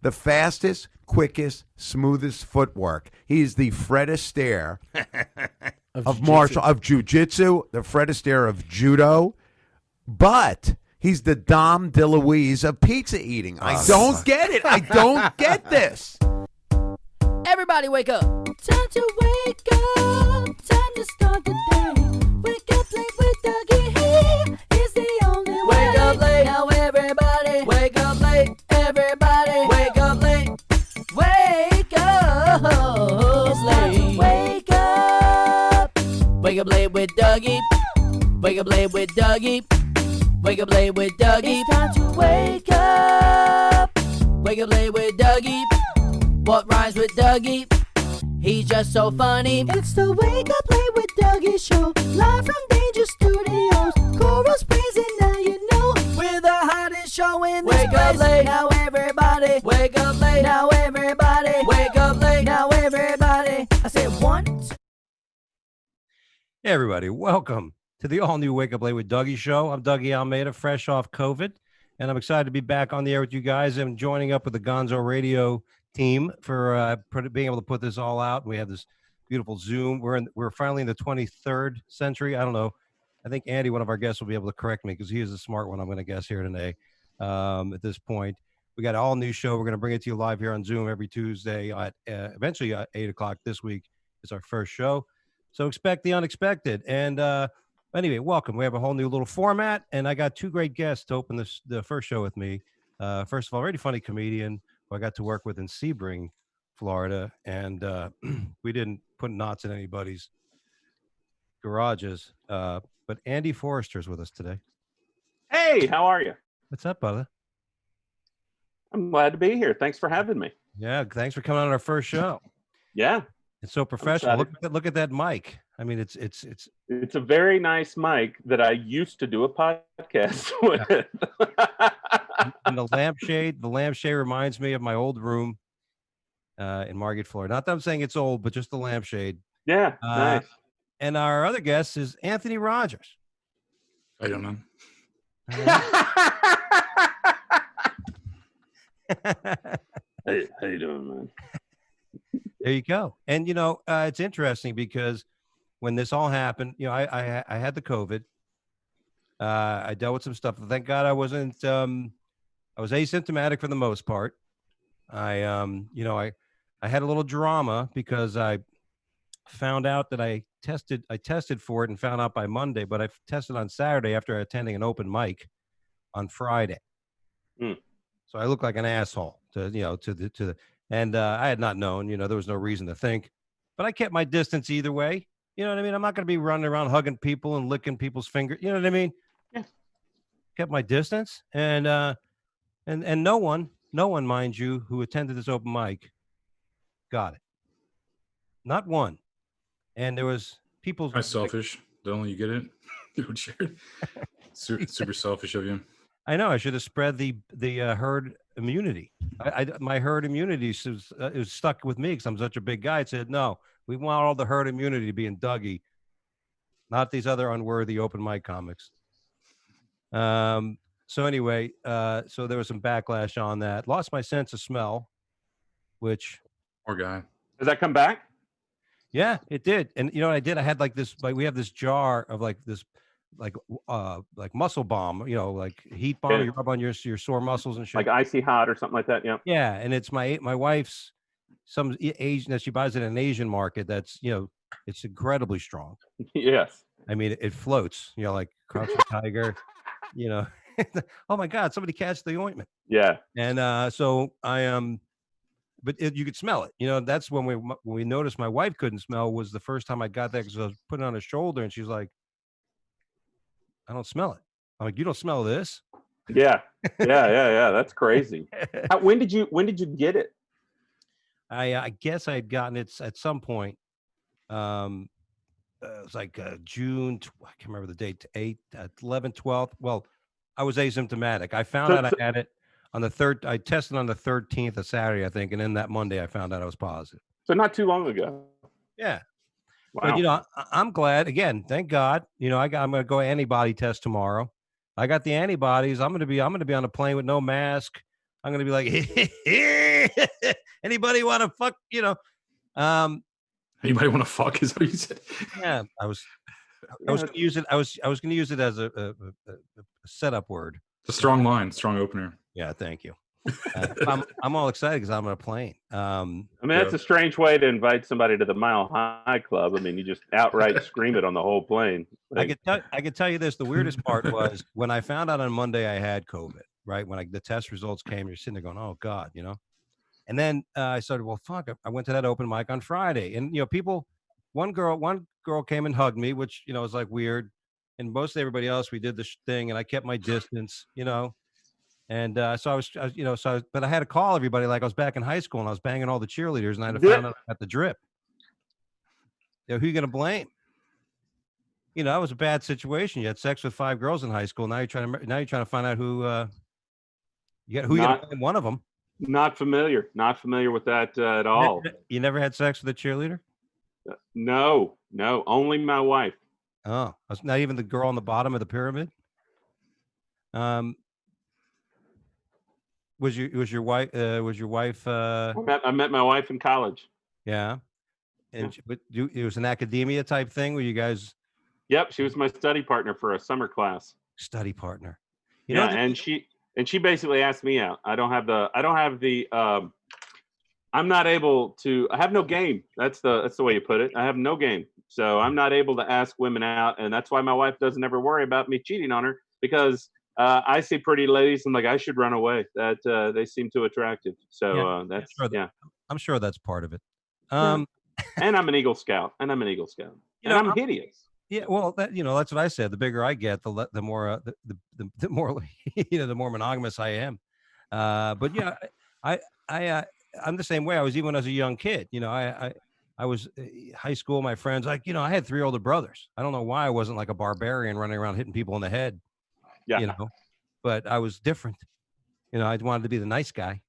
the fastest, quickest, smoothest footwork. He's the Fred Astaire of jiu-jitsu, the Fred Astaire of judo, but he's the Dom DeLuise of pizza eating. I don't get it. I don't get this. Everybody wake up. Time to wake up. Time to start the day. Wake up late with Dougie. He is the only way. Wake up late. Now everybody. Wake up late. Everybody. Wake up late. Wake up. It's late. Wake up. Wake up late with Dougie. Wake up late with Dougie. Wake up late with Dougie. It's time to wake up. Wake up late with Dougie. What rhymes with Dougie? He's just so funny. It's the Wake Up Late with Dougie show. Live from Danger Studios. Chorus praising, now you know. We're the hottest show in this place. Wake up late, now everybody. Wake up late, now everybody. Wake up late, now everybody. I said 1, 2. Hey everybody, welcome to the all-new Wake Up Late with Dougie show. I'm Dougie Almeida, fresh off COVID, and I'm excited to be back on the air with you guys. I'm joining up with the Gonzo Radio team for being able to put this all out. We have this beautiful Zoom. We're finally in the 23rd century. I don't know. I think Andy, one of our guests, will be able to correct me because he is a smart one, I'm going to guess, here today. At this point, we got an all-new show. We're going to bring it to you live here on Zoom every Tuesday at eventually at 8 o'clock this week. It's our first show. So expect the unexpected. And anyway, welcome. We have a whole new little format, and I got two great guests to open the first show with me. First of all, already funny comedian who I got to work with in Sebring, Florida, and we didn't put knots in anybody's garages. But Andy Forrester is with us today. Hey, how are you? What's up, brother? I'm glad to be here. Thanks for having me. Yeah, thanks for coming on our first show. Yeah, it's so professional. Look at that mic. I mean, it's a very nice mic that I used to do a podcast with. And the lampshade reminds me of my old room in Margate, Florida. Not that I'm saying it's old, but just the lampshade. Yeah, nice. And our other guest is Anthony Rogers. I don't know. Hey, how you doing, man? There you go. And it's interesting because when this all happened, I had the COVID. I dealt with some stuff. Thank God I wasn't. I was asymptomatic for the most part. I had a little drama because I found out that I tested for it and found out by Monday, but I tested on Saturday after attending an open mic on Friday. So I look like an asshole and I had not known, there was no reason to think, but I kept my distance either way. You know what I mean? I'm not going to be running around hugging people and licking people's fingers. You know what I mean? Yeah. Kept my distance and no one, mind you, who attended this open mic got it. Not one. And there was people. Kind of selfish. Don't let you get it. You don't share it. Super selfish of you. I know. I should have spread the herd immunity. My herd immunity was stuck with me because I'm such a big guy. It said, no, we want all the herd immunity to be in Dougie, not these other unworthy open mic comics. So anyway, so there was some backlash on that. Lost my sense of smell, which. Poor guy. Does that come back? Yeah, it did. And you know what I did? I had we have this jar of like muscle balm, like heat balm you rub on your sore muscles and shit. Like Icy Hot or something like that. Yeah. Yeah. And it's my wife's, some Asian that she buys it in an Asian market. That's, it's incredibly strong. Yes. I mean, it floats, like Crouching Tiger, oh my God, somebody catch the ointment. Yeah. And so I but you could smell it. That's when we noticed my wife couldn't smell was the first time I got that because I was putting it on her shoulder and she's like, I don't smell it. I'm like, you don't smell this? Yeah. That's crazy. When did you get it? I guess I had gotten it at some point. It was like June, I can't remember the date, 8, 11, 12. Well, I was asymptomatic. I found out I had it on the 3rd. I tested on the 13th of Saturday, I think. And then that Monday, I found out I was positive. So not too long ago. Yeah. Wow. But, I'm glad. Again, thank God. I'm going to go antibody test tomorrow. I got the antibodies. I'm going to be on a plane with no mask. I'm gonna be like, anybody want to fuck? Anybody want to fuck? Is that what you said? Yeah, I was gonna use it. I was gonna use it as a setup word. It's a strong line, strong opener. Yeah, thank you. I'm all excited because I'm on a plane. I mean, that's a strange way to invite somebody to the Mile High Club. I mean, you just outright scream it on the whole plane. Like, I could tell you this. The weirdest part was when I found out on Monday I had COVID. Right when the test results came, you're sitting there going, "Oh God," And then I started, well, fuck. I went to that open mic on Friday, and people. One girl came and hugged me, which was like weird, and most everybody else we did this thing, and I kept my distance, And so I was, but I had to call everybody like I was back in high school and I was banging all the cheerleaders and I had to find out at the drip. Who are you going to blame? That was a bad situation. You had sex with 5 girls in high school. Now you're trying to find out who you going to blame one of them. Not familiar with that at all. You never had sex with a cheerleader? No, only my wife. Oh, not even the girl on the bottom of the pyramid. Was your wife? I met my wife in college. Yeah, and it was an academia type thing where you guys. Yep, she was my study partner for a summer class. Study partner. And she basically asked me out. I'm not able to. I have no game. That's the way you put it. I have no game, so I'm not able to ask women out, and that's why my wife doesn't ever worry about me cheating on her because. I see pretty ladies. I'm like, I should run away. That they seem too attractive. So I'm sure that's part of it. And I'm an Eagle Scout. And I'm hideous. Yeah, well, that's what I said. The bigger I get, the more the more the more monogamous I am. But yeah, I'm the same way. I was even as a young kid. I was high school. My friends, I had 3 older brothers. I don't know why I wasn't like a barbarian running around hitting people in the head. Yeah. But I was different. I wanted to be the nice guy.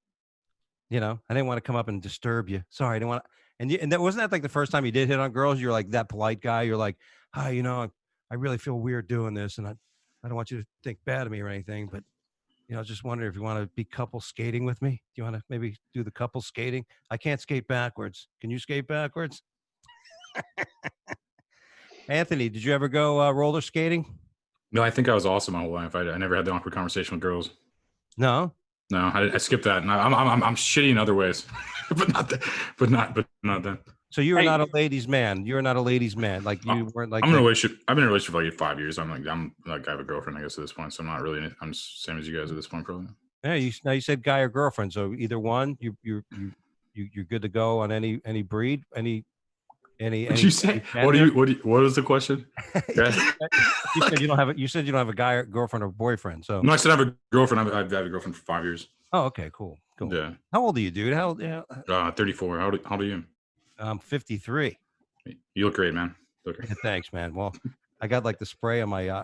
I didn't want to come up and disturb you. Sorry, I didn't want to. And that wasn't that like the first time you did hit on girls. You're like that polite guy. You're like, hi, I really feel weird doing this, and I don't want you to think bad of me or anything. But I was just wondering if you want to be couple skating with me. Do you want to maybe do the couple skating? I can't skate backwards. Can you skate backwards? Anthony, did you ever go roller skating? No, I think I was awesome my whole life. I never had the awkward conversation with girls. No, I skipped that, and I'm shitty in other ways, but not that. So you were not a ladies' man. You're not a ladies' man. Like you weren't like. I'm in a relationship. I've been in a relationship for like 5 years. I'm like I have a girlfriend, I guess, at this point. So I'm not really. I'm same as you guys at this point, probably. Yeah, you said guy or girlfriend. So either one, you're good to go on any breed, any. What you say? What is the question? You said you don't have you said you don't have a guy or girlfriend or boyfriend. So no, I said I have a girlfriend. I've had a girlfriend for 5 years. Oh, okay, cool. Yeah. How old are you, dude? How old? 34. How old are you? I'm 53. You look great, man. Okay. Thanks, man. Well, I got like the spray on my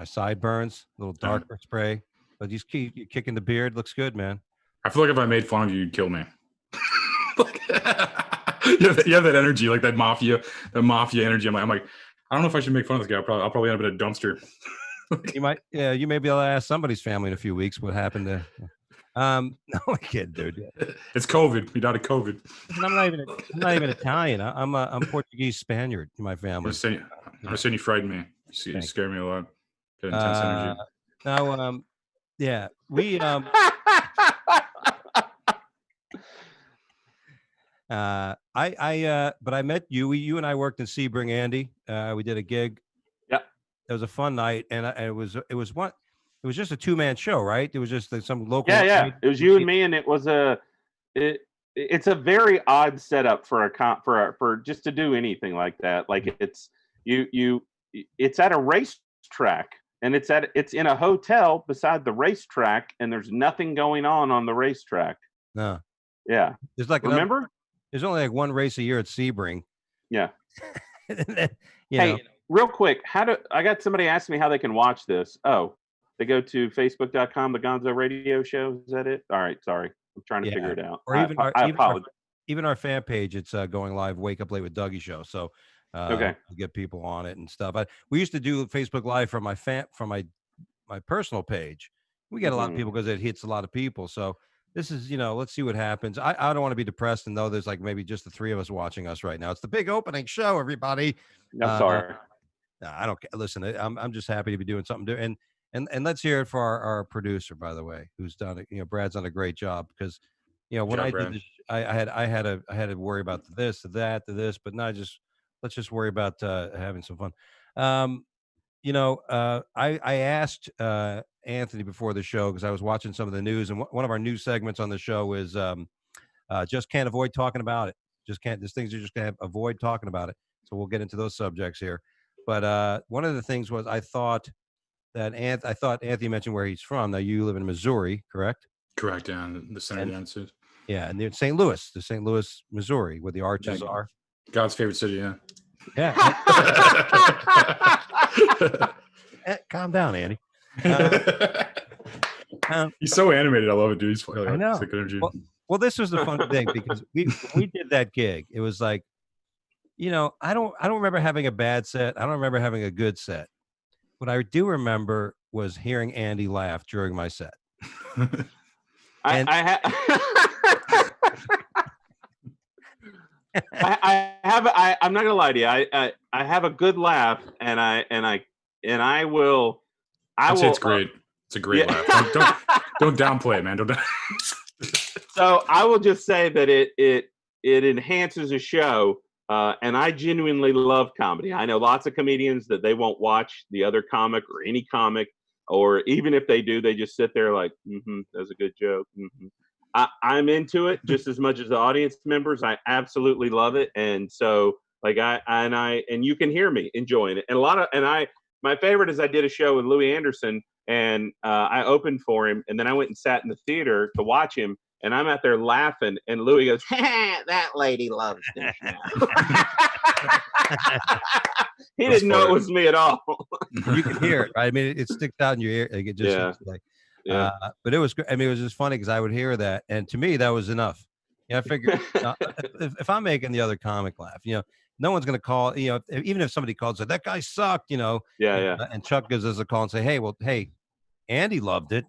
sideburns, a little darker spray. But you keep kicking the beard. Looks good, man. I feel like if I made fun of you, you'd kill me. You have that energy, like that mafia energy. I'm like, I don't know if I should make fun of this guy. I'll probably end up in a dumpster. You might, yeah. You may be able to ask somebody's family in a few weeks what happened to. No, I'm kidding, dude. It's COVID. You died of COVID. I'm not even Italian. I'm Portuguese Spaniard in my family. I'm saying you frightened me. You scared me a lot. Got intense energy. Now, yeah, we but I met you. You and I worked in Sebring, Andy. We did a gig. Yeah, it was a fun night, and it was just a 2-man show, right? It was just some local. Yeah. It was you and me, and it's a very odd setup for just to do anything like that. Like it's at a racetrack, and it's in a hotel beside the racetrack, and there's nothing going on the racetrack. No. Yeah. There's like remember. There's only like one race a year at Sebring. Yeah. Real quick, I got somebody asking me how they can watch this. Oh, they go to facebook.com, the Gonzo Radio Show. Is that it? All right. Sorry. I'm trying to figure it out. Or I apologize. Even our fan page, it's going live, Wake Up Late with Dougie show. So okay. We'll get people on it and stuff. We used to do Facebook Live from my personal page, We get a lot of people because it hits a lot of people. So this is, let's see what happens. I don't want to be depressed and know there's like maybe just the three of us watching us right now. It's the big opening show, everybody. I'm sorry. No, I don't care. Listen, I'm just happy to be doing something. And let's hear it for our producer, by the way, who's done it. Brad's done a great job because, when I did this, I had to worry about this, that, this, but not let's just worry about having some fun. I asked Anthony before the show because I was watching some of the news, and one of our news segments on the show is just can't avoid talking about it. Just can't. There's things you just can't avoid talking about it. So we'll get into those subjects here. But one of the things was I thought Anthony mentioned where he's from. Now you live in Missouri, correct? Correct. Yeah, the center of the United States. Yeah, and they're St. Louis, Missouri, where the Arches are. God's favorite city. Yeah. Yeah. Calm down, Andy. He's so animated. I love it, dude. He's like, I know. Energy. Well, this was the fun thing because we did that gig. It was like, I don't remember having a bad set. I don't remember having a good set. What I do remember was hearing Andy laugh during my set. I'm not gonna lie to you. I have a good laugh, and I will. I'd say it's great. It's a great laugh. Don't downplay it, man. Don't. So I will just say that it enhances a show, and I genuinely love comedy. I know lots of comedians that they won't watch the other comic or any comic, or even if they do, they just sit there like, that's a good joke. I'm into it just as much as the audience members. I absolutely love it, and so like and you can hear me enjoying it. And my favorite is I did a show with Louis Anderson, and I opened for him, and then I went and sat in the theater to watch him, and I'm out there laughing, and Louis goes, "That lady loves this show." He didn't know it was me at all. You can hear it, right? I mean, it sticks out in your ear. Like it just like. Yeah. But it was great. I mean, it was just funny because I would hear that, and to me, that was enough. I figured if I'm making the other comic laugh, no one's going to call. Even if somebody called and said that guy sucked, and Chuck gives us a call and say, hey, Andy loved it.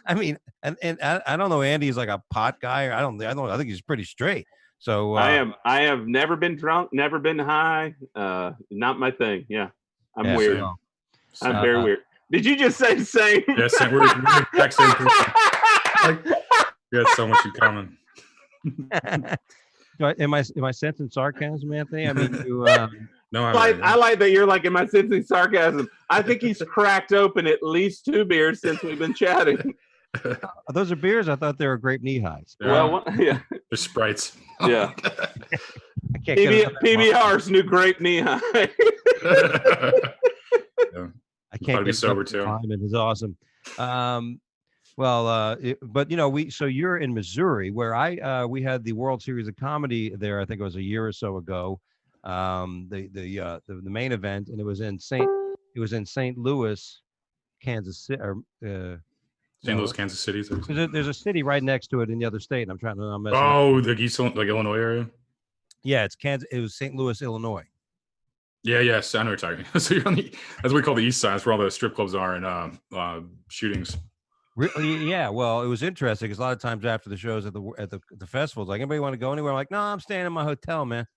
I mean, and I don't know. Andy's like a pot guy, or I think he's pretty straight. So I have never been drunk, never been high. Not my thing. Yeah, I'm weird. So, I'm very weird. Did you just say the same? Yes, we're the exact same person. We got so much in common. Am I sensing sarcasm, Anthony? I mean, no, I like that you're like, am I sensing sarcasm? I think he's cracked open at least 2 beers since we've been chatting. Those are beers? I thought they were grape knee highs. Well, yeah. They're Sprites. Yeah. PBR's new grape knee high. Yeah. I can't be sober too. It is awesome. But so you're in Missouri, where we had the World Series of Comedy there. I think it was a year or so ago. The main event, and it was in St. Louis, Kansas City. St. Louis, Kansas City. There's a city right next to it in the other state. And I'm trying to. Like Illinois area. Yeah, it's Kansas. It was St. Louis, Illinois. Yeah, yes, I know what you're talking. So you're on that's what we call the East Side. That's where all the strip clubs are and shootings. Really? Yeah. Well, it was interesting because a lot of times after the shows at the festivals, like, anybody want to go anywhere? I'm like, no, I'm staying in my hotel, man.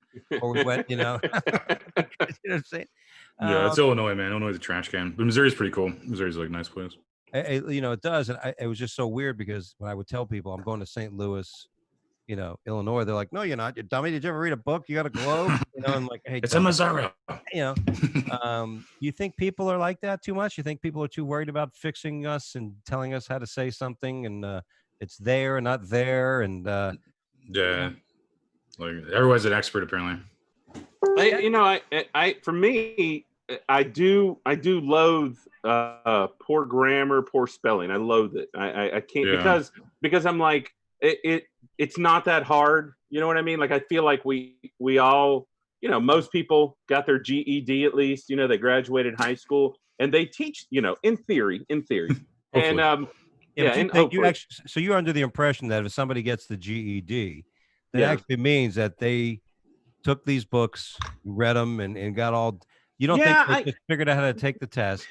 Or we went, you know. You know what I'm saying? Yeah, it's Illinois, man. Illinois is a trash can, but Missouri's pretty cool. Missouri's like a nice place. It does, and it was just so weird because when I would tell people I'm going to St. Louis, Illinois, they're like, "No, you're not. You dummy. Did you ever read a book? You got a globe?" I'm like, "Hey, it's in Missouri." You think people are like that too much? You think people are too worried about fixing us and telling us how to say something, and it's there and not there, and yeah, like everyone's an expert apparently. For me, I do loathe poor grammar, poor spelling. I loathe it. I can't because I'm like it's not that hard. You know what I mean? Like I feel like we all, most people got their GED at least. They graduated high school and they teach. In theory, and you actually, so you're under the impression that if somebody gets the GED, that actually means that they took these books, read them, and got all. You don't think they just figured out how to take the test?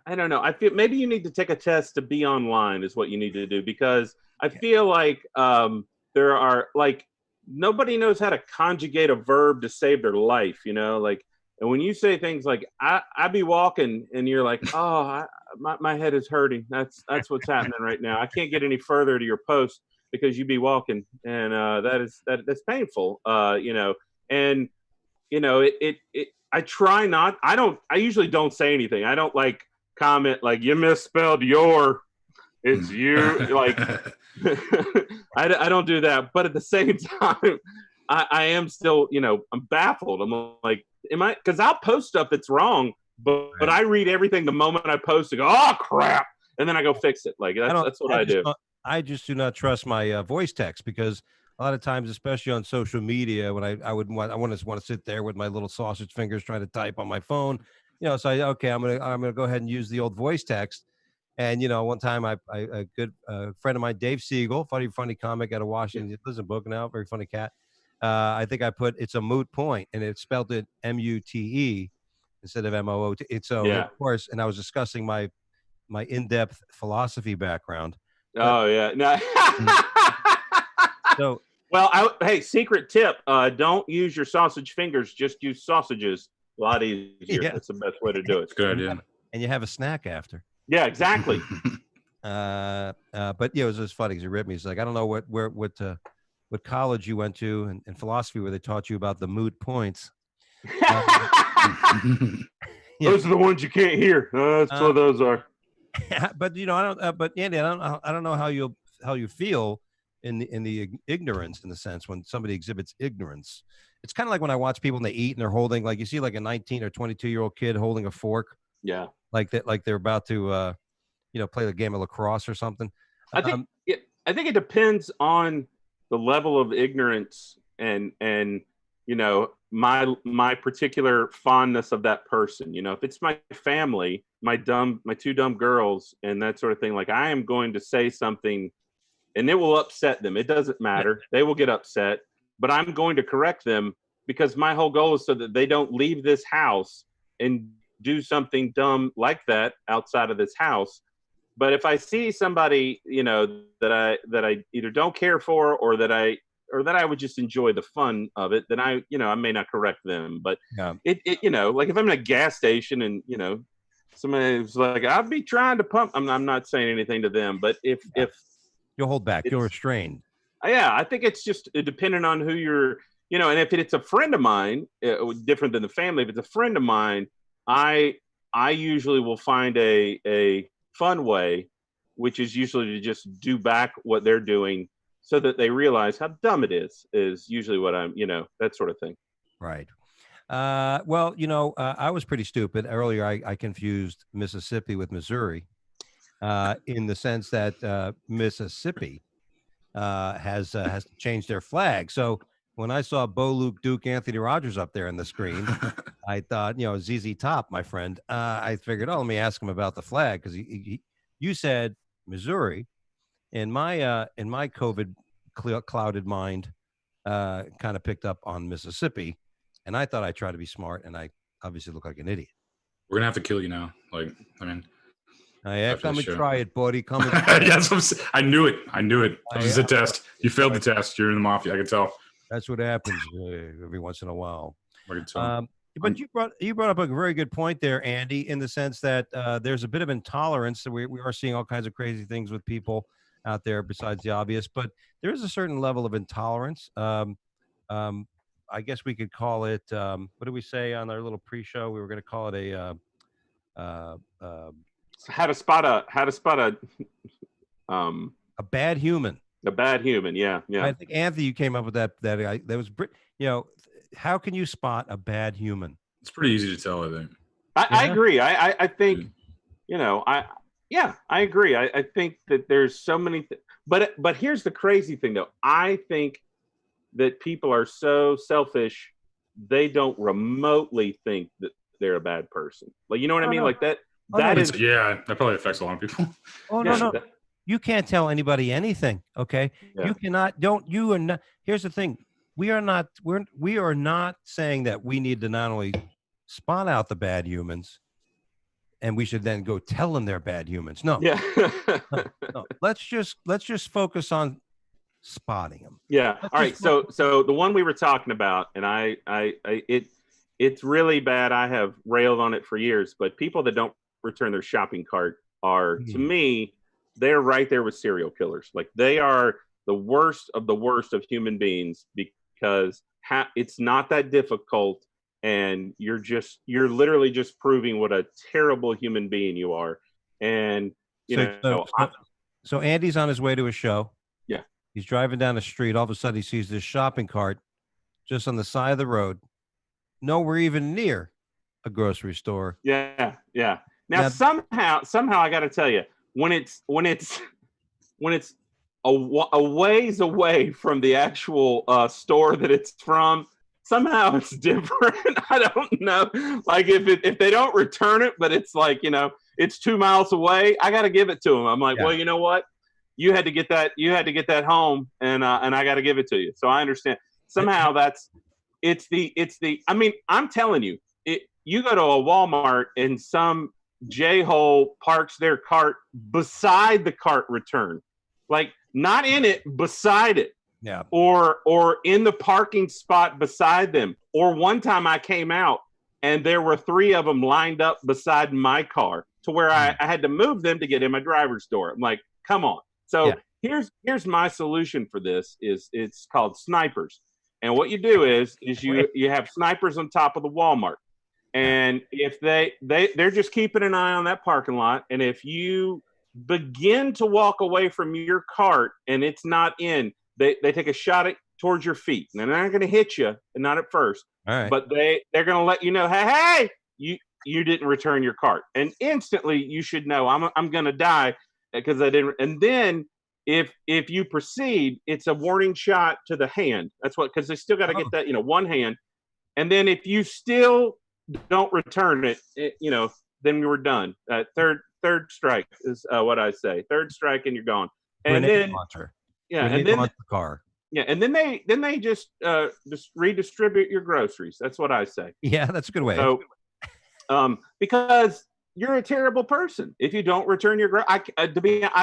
I don't know. I feel maybe you need to take a test to be online is what you need to do, because I feel like there are like nobody knows how to conjugate a verb to save their life, you know, like, and when you say things like I be walking and you're like, oh, my head is hurting. That's what's happening right now. I can't get any further to your post because you be walking, and that's painful, you know, and you know, I try not, I usually don't say anything. I don't like comment like you misspelled your, it's you, like I don't do that. But at the same time, I am still, you know, I'm baffled. I'm like, because I'll post stuff that's wrong, but I read everything the moment I post and go, oh crap, and then I go fix it. Like that's what I do. I just do not trust my voice text, because a lot of times, especially on social media, when I want to sit there with my little sausage fingers trying to type on my phone, you know. So I'm gonna go ahead and use the old voice text. And you know, one time a good friend of mine, Dave Siegel, funny comic out of Washington, he lives in Book now, very funny cat. I think I put it's a moot point, and it spelled it MUTE instead of MOOT. So of course, and I was discussing my in-depth philosophy background. Oh yeah, no. So. Well, hey, secret tip: don't use your sausage fingers; just use sausages. A lot easier. Yeah. That's the best way to do it. It's a good idea. And you have a snack after. Yeah, exactly. But yeah, it was just funny because he ripped me. He's like, I don't know what college you went to in philosophy where they taught you about the moot points. Those are the ones you can't hear. That's what those are. But you know, I don't. But Andy, I don't know how you feel in the ignorance, in the sense when somebody exhibits ignorance. It's kind of like when I watch people and they eat and they're holding, like you see like a 19 or 22-year-old kid holding a fork. Yeah. Like that, like they're about to, you know, play the game of lacrosse or something. I think it depends on the level of ignorance and you know, my particular fondness of that person. You know, if it's my family, my two dumb girls and that sort of thing, like I am going to say something and it will upset them. It doesn't matter. They will get upset, but I'm going to correct them because my whole goal is so that they don't leave this house and do something dumb like that outside of this house. But if I see somebody, you know, that I either don't care for or that I would just enjoy the fun of it, then I may not correct them. But it you know, like if I'm in a gas station and, you know, somebody's like, I'll be trying to pump, I'm not saying anything to them, but if you'll hold back, you'll restrain. Yeah, I think it's just depending on who you're, you know, and if it's a friend of mine, different than the family, if it's a friend of mine, I usually will find a fun way, which is usually to just do back what they're doing so that they realize how dumb it is usually what I'm, you know, that sort of thing. Right. Well, you know, I was pretty stupid earlier. I confused Mississippi with Missouri in the sense that Mississippi has changed their flag. So when I saw Bo, Luke, Duke, Anthony Rogers up there on the screen, I thought, you know, ZZ Top, my friend. I figured, let me ask him about the flag, because you said Missouri. In my COVID clouded mind, kind of picked up on Mississippi, and I thought I'd try to be smart, and I obviously look like an idiot. We're gonna have to kill you now. Like, I mean, come and try it, buddy. Come and try it. I knew it. This is a test. You failed the test. You're in the mafia. I can tell. That's what happens every once in a while. I can tell. But you brought up a very good point there, Andy, in the sense that there's a bit of intolerance. So we are seeing all kinds of crazy things with people out there besides the obvious, but there is a certain level of intolerance. I guess we could call it, what did we say on our little pre-show? We were going to call it how to spot a bad human. A bad human. Yeah. I think Anthony, you came up with that was, you know, how can you spot a bad human? It's pretty easy to tell, I think. I agree. I think, you know, I agree. I think that there's so many, but here's the crazy thing though. I think that people are so selfish, they don't remotely think that they're a bad person. Like, you know what I mean? Like that is. Yeah, that probably affects a lot of people. Oh, no. You can't tell anybody anything. Okay. Yeah. You cannot, you are not, here's the thing. We are not saying that we need to not only spot out the bad humans, and we should then go tell them they're bad humans. No, Yeah. no. Let's just focus on spotting them. Yeah. Let's All right. just So the one we were talking about, and it's really bad. I have railed on it for years, but people that don't return their shopping cart are, to me, they're right there with serial killers. Like, they are the worst of human beings, because it's not that difficult, and you're literally just proving what a terrible human being you are. And so Andy's on his way to a show. Yeah. He's driving down the street. All of a sudden, he sees this shopping cart just on the side of the road, nowhere even near a grocery store. Yeah. Now somehow I got to tell you, when it's a ways away from the actual store that it's from, somehow it's different. I don't know. Like, if they don't return it, but it's like, it's 2 miles away, I got to give it to them. I'm like, well, you know what? You had to get that home, and I got to give it to you. So I understand. Somehow I mean, I'm telling you, you go to a Walmart and some J-hole parks their cart beside the cart return, like not in it, beside it. Yeah. Or in the parking spot beside them. Or one time I came out and there were 3 of them lined up beside my car, to where I had to move them to get in my driver's door. I'm like, come on. So here's my solution for this is it's called snipers. And what you do is you have snipers on top of the Walmart. And if they're just keeping an eye on that parking lot, and if you begin to walk away from your cart and it's not in, they take a shot towards your feet. And they're not going to hit you, and not at first. All right. But they're going to let you know, hey, you didn't return your cart. And instantly you should know, I'm going to die because I didn't. And then if you proceed, it's a warning shot to the hand. That's what, because they still got to get that, one hand. And then if you still don't return it, then we were done. Third strike is what I say. Third strike and you're gone. And then launcher. Yeah, and then the car. Yeah, and then they just redistribute your groceries. That's what I say. Yeah, that's a good way. So, because you're a terrible person if you don't return your I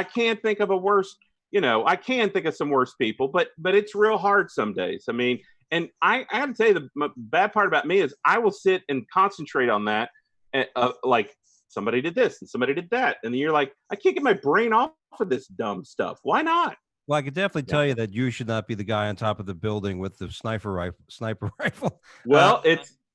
can't think of a worse. I can think of some worse people, but it's real hard some days. I mean, and I got to tell you, the bad part about me is I will sit and concentrate on that, like somebody did this and somebody did that, and you're like, I can't get my brain off of this dumb stuff. Why not? Well, I could definitely tell you that you should not be the guy on top of the building with the sniper rifle. Well,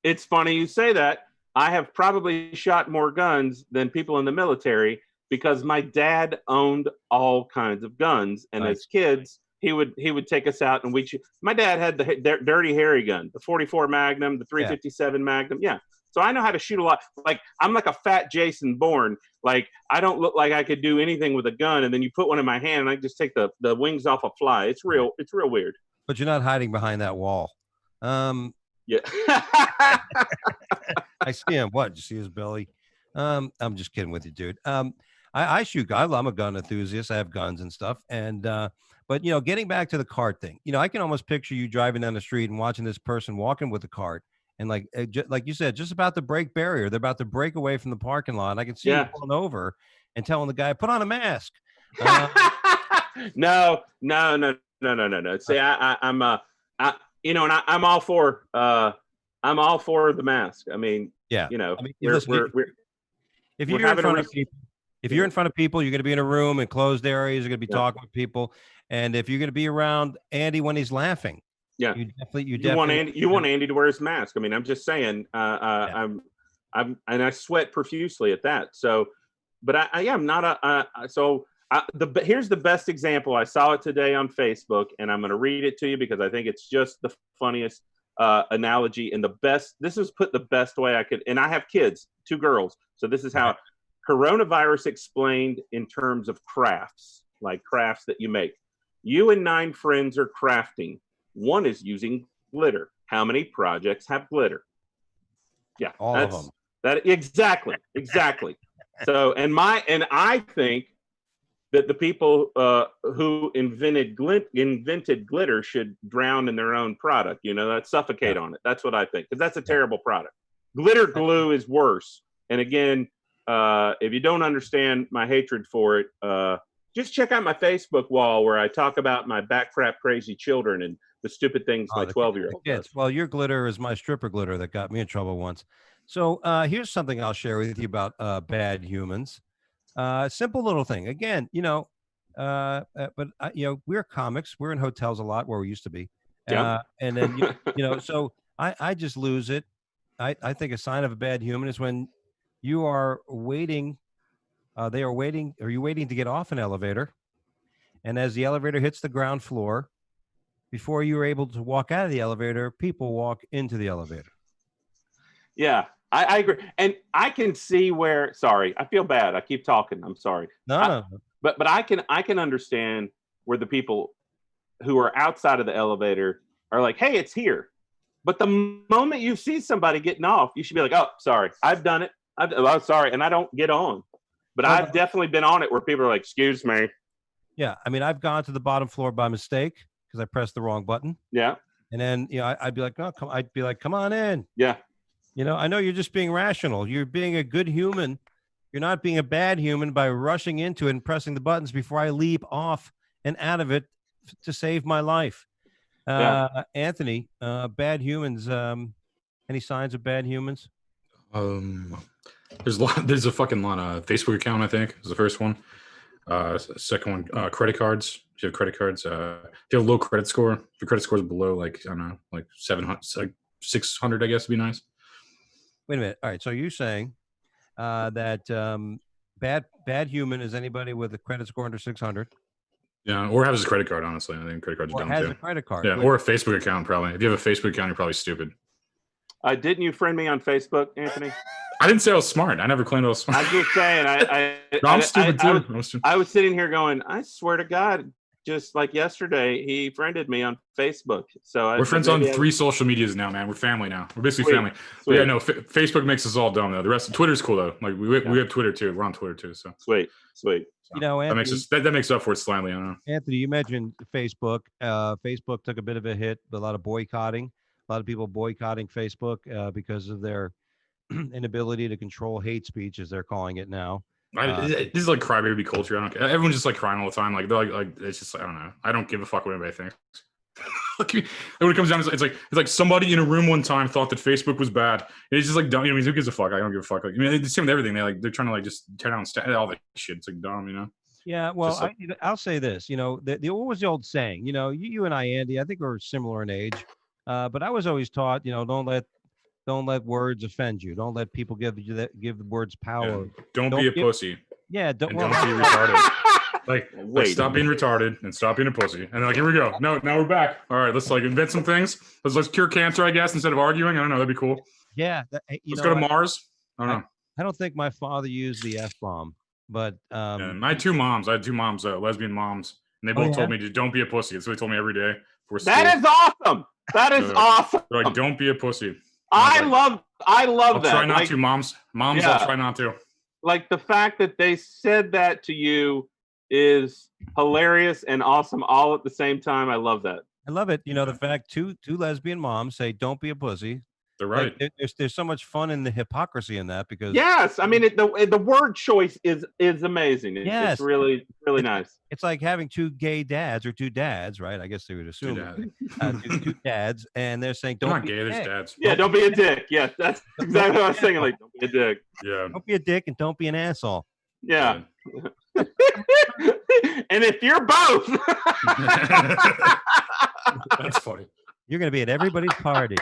it's funny you say that. I have probably shot more guns than people in the military because my dad owned all kinds of guns, and as kids, he would take us out and my dad had the dirty hairy gun, the 44 Magnum, the 357 Magnum. Yeah. So I know how to shoot a lot. Like, I'm like a fat Jason Bourne. Like, I don't look like I could do anything with a gun, and then you put one in my hand and I just take the wings off a fly. It's real weird. But you're not hiding behind that wall. Yeah. I see him. What? Did you see his belly? I'm just kidding with you, dude. I shoot. I'm a gun enthusiast. I have guns and stuff. And but getting back to the cart thing, I can almost picture you driving down the street and watching this person walking with the cart, and like you said, just about to break barrier. They're about to break away from the parking lot. And I can see you pulling over and telling the guy, "Put on a mask." No. See, I'm all for the mask. I mean, if you're in front of people, you're going to be in a room in closed areas. You're going to be talking with people, and if you're going to be around Andy when he's laughing, you definitely want Andy to wear his mask. I mean, I'm just saying. I'm and I sweat profusely at that. So, but I'm not here's the best example. I saw it today on Facebook, and I'm going to read it to you because I think it's just the funniest analogy and this is put the best way I could. And I have kids, 2 girls. So this is how coronavirus explained in terms of crafts, like crafts that you make. You and 9 friends are crafting. One is using glitter. How many projects have glitter? Yeah, all of them. Exactly. So, and I think that the people who invented glitter should drown in their own product. That suffocate on it. That's what I think, because that's a terrible product. Glitter glue is worse. And again, if you don't understand my hatred for it, just check out my Facebook wall where I talk about my backcrap crazy children and the stupid things my 12-year-old does. Well, your glitter is my stripper glitter that got me in trouble once. So here's something I'll share with you about bad humans. Simple little thing. Again, we're comics. We're in hotels a lot where we used to be. Yep. And then, so I just lose it. I think a sign of a bad human is when you are waiting. They are waiting. Are you waiting to get off an elevator? And as the elevator hits the ground floor, before you are able to walk out of the elevator, people walk into the elevator. Yeah, I agree. And I can see where, sorry, I feel bad. I keep talking. I'm sorry. No. But I can understand where the people who are outside of the elevator are like, hey, it's here. But the moment you see somebody getting off, you should be like, oh, sorry, I've done it. I'm sorry. And I don't get on. But I've definitely been on it where people are like, excuse me. Yeah. I mean, I've gone to the bottom floor by mistake because I pressed the wrong button. Yeah. And then, I'd be like, come on in. Yeah. I know you're just being rational. You're being a good human. You're not being a bad human by rushing into it and pressing the buttons before I leap off and out of it to save my life. Anthony, bad humans. Any signs of bad humans? There's a fucking lot. Facebook account, I think, is the first one. Second one, credit cards. If you have credit cards, if you have a low credit score, if your credit score is below, like, I don't know, like 700, like 600, I guess would be nice. Wait a minute. All right. So you're saying that bad human is anybody with a credit score under 600? Yeah, or has a credit card, honestly. I think credit cards are dumb, has too. A credit card. Yeah, or a Facebook account, probably. If you have a Facebook account, you're probably stupid. Didn't you friend me on Facebook, Anthony? I didn't say I was smart. I never claimed I was smart. I'm just saying. I'm stupid, too. I was sitting here going, I swear to God, just like yesterday, he friended me on Facebook. So we're friends on 3 social medias now, man. We're family now. We're basically family. But yeah, no, Facebook makes us all dumb, though. The rest of Twitter's cool, though. Like, we have Twitter, too. We're on Twitter, too. So Sweet. So, Anthony, that makes up for it slightly. I don't know. Anthony, you mentioned Facebook. Facebook took a bit of a hit, a lot of boycotting. A lot of people boycotting Facebook because of their inability to control hate speech, as they're calling it now. This is like crybaby culture. I don't care. Everyone's just like crying all the time. Like they're like it's just, I don't know. I don't give a fuck what anybody thinks. When it comes down to it's like somebody in a room one time thought that Facebook was bad. And it's just like dumb. Who gives a fuck? I don't give a fuck. Like, it's the same with everything. They're trying to like just tear down all that shit. It's like dumb, Yeah, well, I'll say this. What was the old saying? You and I, Andy, I think we're similar in age. But I was always taught, don't let words offend you. Don't let people give the words power. Yeah. Don't be a pussy. Yeah, don't be retarded. Like stop being retarded and stop being a pussy. And like, here we go. No, now we're back. All right, let's like invent some things. Let's cure cancer, I guess, instead of arguing. I don't know. That'd be cool. Yeah. Let's go to Mars. I don't know. I don't think my father used the F-bomb, but I had 2 moms. Lesbian moms, and they both told me to don't be a pussy. That's what they told me every day. That is awesome. That is awesome. They're like, don't be a pussy. I love I'll that. Try not to, moms. Yeah. I'll try not to. Like the fact that they said that to you is hilarious and awesome all at the same time. I love that. I love it. The fact two lesbian moms say, don't be a pussy. They're right. Like, there's so much fun in the hypocrisy in that because yes, I mean the word choice is amazing. It's really nice. It's like having 2 gay dads or 2 dads, right? I guess they would assume two dads, and they're saying don't be gay. There's dads. Yeah, don't be a dick. Yeah, that's exactly what I was saying. Like, don't be a dick. Yeah, don't be a dick and don't be an asshole. Yeah. And if you're both, that's funny. You're gonna be at everybody's party.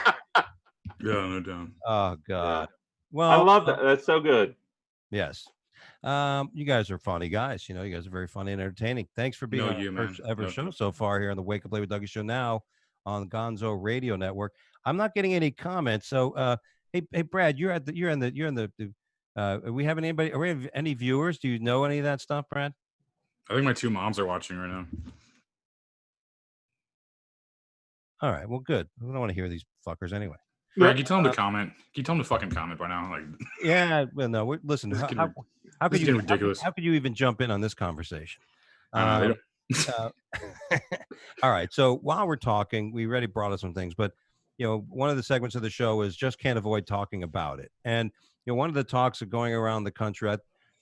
Yeah, no doubt. Oh God. Yeah. Well, I love that. That's so good. Yes. You guys are funny guys. You guys are very funny and entertaining. Thanks for being on our first ever show so far here on the Wake Up Late with Dougie show now on the Gonzo Radio Network. I'm not getting any comments. So, hey, Brad, you're in the. Are we having anybody? Are we have any viewers? Do you know any of that stuff, Brad? I think my 2 moms are watching right now. All right. Well, good. We don't want to hear these fuckers anyway. Greg, can you tell them to comment? Can you tell them to fucking comment by now? Like, yeah. Well, no. Listen. How could you? Ridiculous. How could you even jump in on this conversation? All right. So while we're talking, we already brought up some things, but one of the segments of the show is just can't avoid talking about it. And one of the talks of going around the country,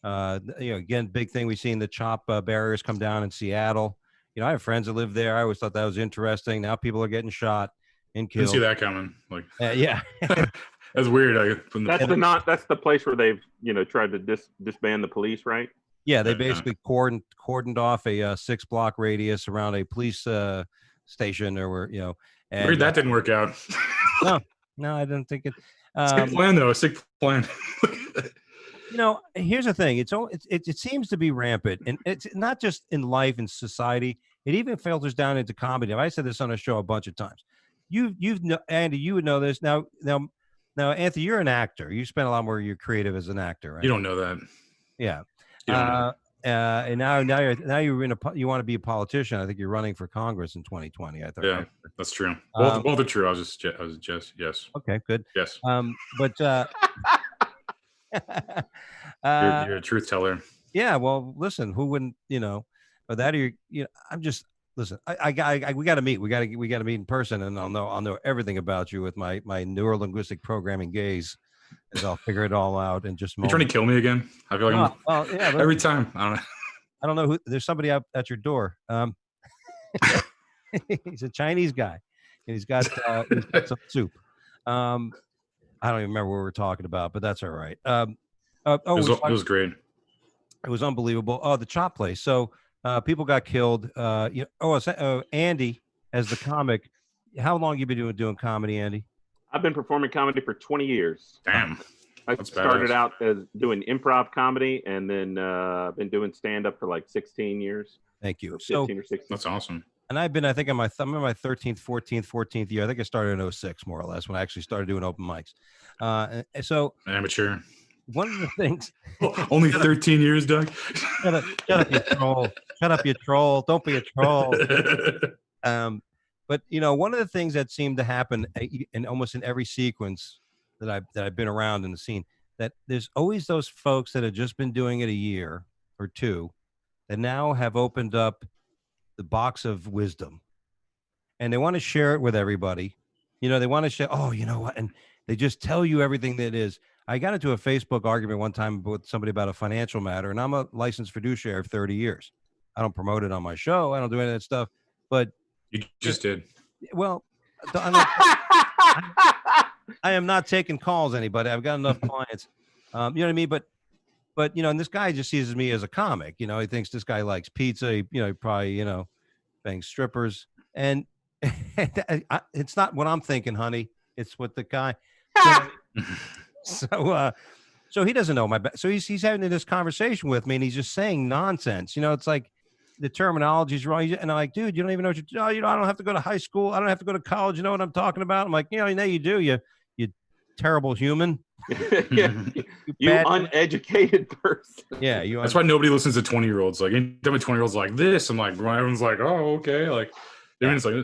again, big thing we seen the chop barriers come down in Seattle. I have friends that live there. I always thought that was interesting. Now people are getting shot and killed. Didn't see that coming. Like, yeah. That's weird. That's the place where they've tried to disband the police, right? Yeah, they basically cordoned off a 6-block radius around a police station, or where And, weird that didn't work out. No, I didn't think it. Sick plan though. Sick plan. Here's the thing. It seems to be rampant, and it's not just in life and society. It even filters down into comedy. I said this on a show a bunch of times. Andy, you would know this. Now, Anthony, you're an actor. You spend a lot more. You're creative as an actor, right? You don't know that. Yeah. You don't know. And now you want to be a politician. I think you're running for Congress in 2020. I thought. Yeah, right? That's true. Both are true. I was just yes. Okay, good. Yes. But you're a truth teller. Yeah. Well, listen. Who wouldn't? But that are I'm just listen. We got to meet. We got to meet in person, and I'll know everything about you with my neurolinguistic programming gaze. As I'll figure it all out in just. You trying to kill me again? I feel like every time. I don't know who. There's somebody out at your door. He's a Chinese guy, and he's got some soup. I don't even remember what we were talking about, but that's all right. It was great. It was unbelievable. Oh, the chop place. So people got killed. Andy as the comic. How long you been doing comedy, Andy? I've been performing comedy for 20 years. Damn. I started out as doing improv comedy, and then been doing stand-up for like 16 years. Thank you. 15 or 16. That's awesome. And I'm in my 13th, 14th year. I think I started in 06, more or less, when I actually started doing open mics. So amateur. One of the things. Only 13 years, Doug. Shut up, you troll. Shut up, you troll. Don't be a troll. But one of the things that seemed to happen in almost in every sequence that I've been around in the scene, that there's always those folks that have just been doing it a year or two that now have opened up the box of wisdom, and they want to share it with everybody. They want to share. Oh, you know what? And they just tell you everything that is. I got into a Facebook argument one time with somebody about a financial matter, and I'm a licensed fiduciary of 30 years. I don't promote it on my show. I don't do any of that stuff, but. You just did. Well, I am not taking calls, anybody. I've got enough clients. You know what I mean? But and this guy just sees me as a comic. He thinks this guy likes pizza. He probably, bangs strippers. And it's not what I'm thinking, honey. It's what the guy. So he doesn't know so he's having this conversation with me, and he's just saying nonsense. It's like, the terminology is wrong. And I'm like, dude, you don't even know what I don't have to go to high school. I don't have to go to college. You know what I'm talking about? I'm like, you do. You terrible human. you uneducated person. Yeah. That's why nobody listens to 20-year-olds. Like, anytime a 20-year-old's like this, I'm like, everyone's like, oh, okay. Like, it's like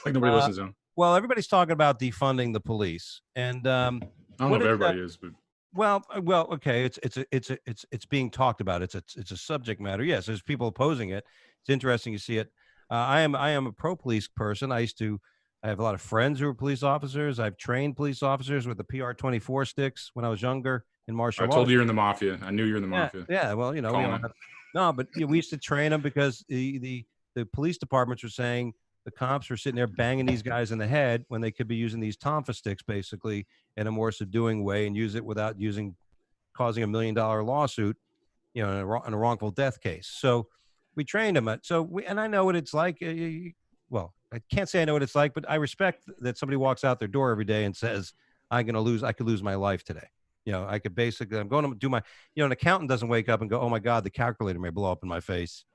nobody listens to them. Well, everybody's talking about defunding the police. And I don't know if everybody is, but. Well, okay. It's being talked about. It's a subject matter. Yes, there's people opposing it. It's interesting to see it. I am a pro police person. I have a lot of friends who are police officers. I've trained police officers with the PR-24 sticks when I was younger in martial arts. I told you you're in the mafia. I knew you were in the mafia. Yeah. Well, but we used to train them because the police departments were saying the cops were sitting there banging these guys in the head when they could be using these tonfa sticks basically in a more subduing way and use it without causing $1 million lawsuit, in a wrongful death case. So we trained them. And I know what it's like. Well, I can't say I know what it's like, but I respect that somebody walks out their door every day and says, I could lose my life today. I could basically, I'm going to do my, an accountant doesn't wake up and go, oh my God, the calculator may blow up in my face.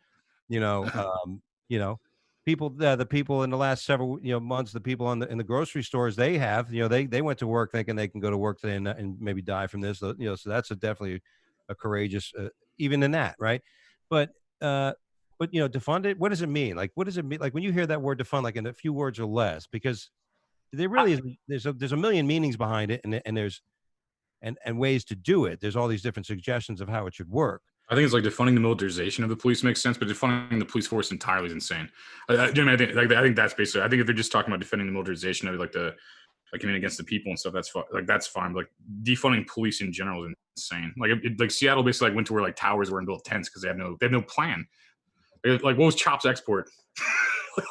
People, the people in the last several months, the people in the grocery stores, they went to work thinking they can go to work today and maybe die from this. So that's definitely a courageous, even in that, right? But defund it. What does it mean? Like, what does it mean? Like when you hear that word defund, like in a few words or less, because there really is. There's a million meanings behind it, and there's and ways to do it. There's all these different suggestions of how it should work. I think it's like defunding the militarization of the police makes sense, but defunding the police force entirely is insane. I think that's basically. I think if they're just talking about defending the militarization of it, like the like coming against the people and stuff. That's that's fine. But, like defunding police in general is insane. Like Seattle basically went to where like towers were and built tents because they have no plan. Like what was Chops export?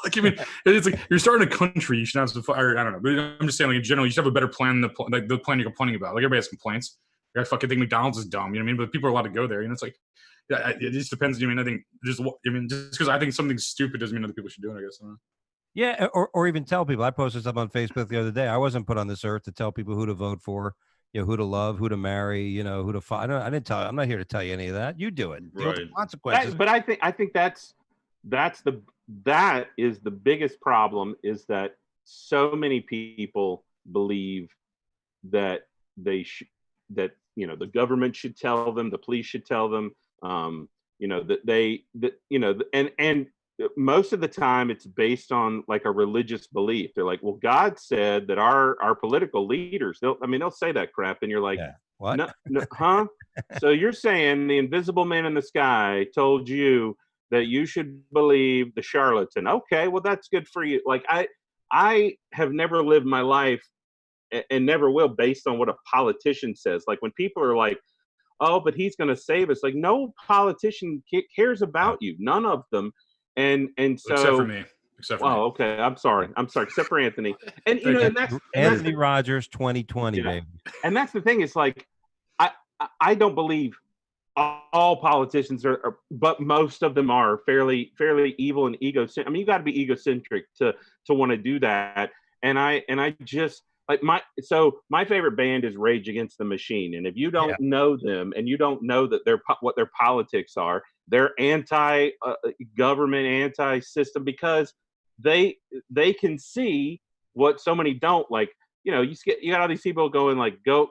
Like I mean, it's like you're starting a country. You should have some fire. I don't know, but I'm just saying, like in general, you should have a better plan than the plan you're complaining about. Like everybody has complaints. I fucking think McDonald's is dumb. You know what I mean? But people are allowed to go there. You know, it's like, yeah, it just depends. I mean, I think just because I think something's stupid doesn't mean other people should do it. I guess. I don't know. Yeah, or even tell people. I posted something on Facebook the other day. I wasn't put on this earth to tell people who to vote for, who to love, who to marry, who to fight. I didn't tell you. I'm not here to tell you any of that. You do it. Deal with the consequences. But I think that is the biggest problem, is that so many people believe that the government should tell them, the police should tell them, and most of the time it's based on like a religious belief. They're like, well, God said that our political leaders, they'll say that crap, and you're like, what? No, huh? So you're saying the invisible man in the sky told you that you should believe the charlatan? Okay, well that's good for you. Like I have never lived my life and never will based on what a politician says. Like when people are like, oh, but he's going to save us. Like no politician cares about you. None of them. And so except for me. Okay. I'm sorry. Except for Anthony. And and that's Anthony Rogers 2020, baby. And that's the thing. It's like I don't believe all politicians are, but most of them are fairly evil and egocentric. I mean, you got to be egocentric to want to do that. And I just like my favorite band is Rage Against the Machine. And if you don't know them and you don't know that what their politics are, they're anti-government, anti-system, because they can see what so many don't. Like, you got all these people going like, go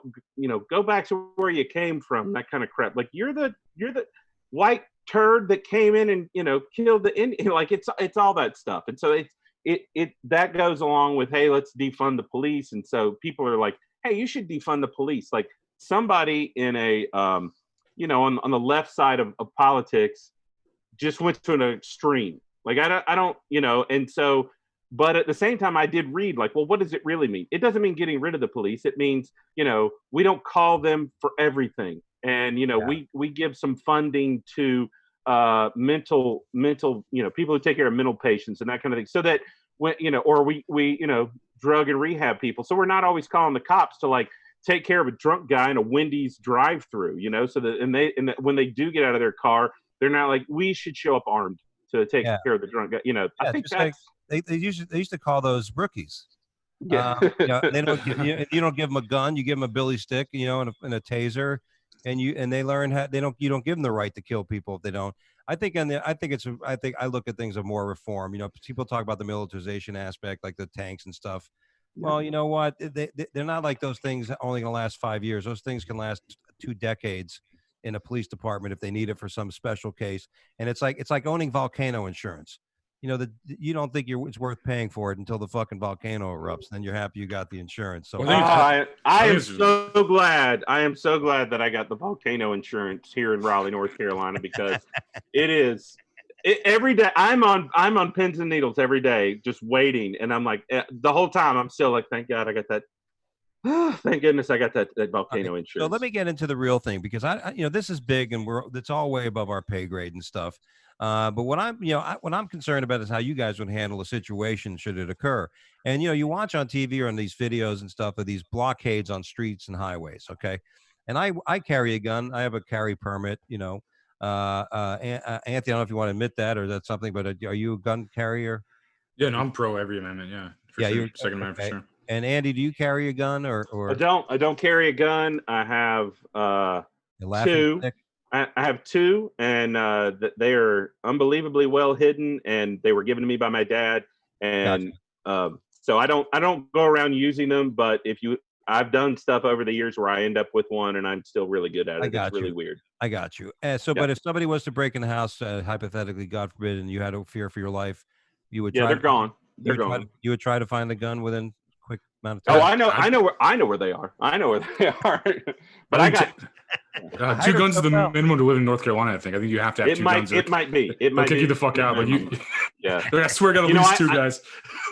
back to where you came from, that kind of crap. Like you're the white turd that came in and killed the Indian. Like it's all that stuff. And so it that goes along with, hey, let's defund the police. And so people are like, hey, you should defund the police. Like somebody in a on the left side of politics just went to an extreme. Like I don't and so. But at the same time, I did read like, well, what does it really mean? It doesn't mean getting rid of the police. It means, we don't call them for everything. And, we give some funding to mental, people who take care of mental patients and that kind of thing. So that when, or we drug and rehab people. So we're not always calling the cops to like take care of a drunk guy in a Wendy's drive-through, so that, and when they do get out of their car, they're not like, we should show up armed to take care of the drunk guy. I think that's, They used to call those rookies. Yeah. They don't you don't give them a gun, you give them a billy stick, and a taser, and they learn how you don't give them the right to kill people if they don't. I think I look at things of more reform. People talk about the militarization aspect, like the tanks and stuff. Yeah. Well, you know what? They're not like those things only going to last 5 years. Those things can last 2 decades in a police department if they need it for some special case. And it's like owning volcano insurance. You don't think it's worth paying for it until the fucking volcano erupts. Then you're happy you got the insurance. So I am so glad. I am so glad that I got the volcano insurance here in Raleigh, North Carolina, because every day I'm on pins and needles every day, just waiting. And I'm like, the whole time I'm still like, thank God I got that. Thank goodness I got that volcano insurance. So let me get into the real thing, because I this is big and it's all way above our pay grade and stuff. But what I'm concerned about is how you guys would handle a situation should it occur. And you watch on TV or on these videos and stuff of these blockades on streets and highways. Okay, and I carry a gun. I have a carry permit. Anthony, I don't know if you want to admit that or that's something, but are you a gun carrier? Yeah, no, I'm pro every amendment. Yeah, sure. You're Second Amendment for sure. And Andy, do you carry a gun or? I don't carry a gun. I have 2. I have 2, and they are unbelievably well hidden, and they were given to me by my dad. And so I don't go around using them. But I've done stuff over the years where I end up with one, and I'm still really good at it. It's really weird. I got you. But if somebody was to break in the house, hypothetically, God forbid, and you had a fear for your life, you would. Yeah, they're gone. They're gone. You would try to find the gun within quick amount of time. Oh, I know where they are. I know where they are. But 2 guns is the minimum to live in North Carolina. I think you have to have 2 guns. It might be. They'll kick you the fuck out. Like yeah. I swear, I got at least 2 guys.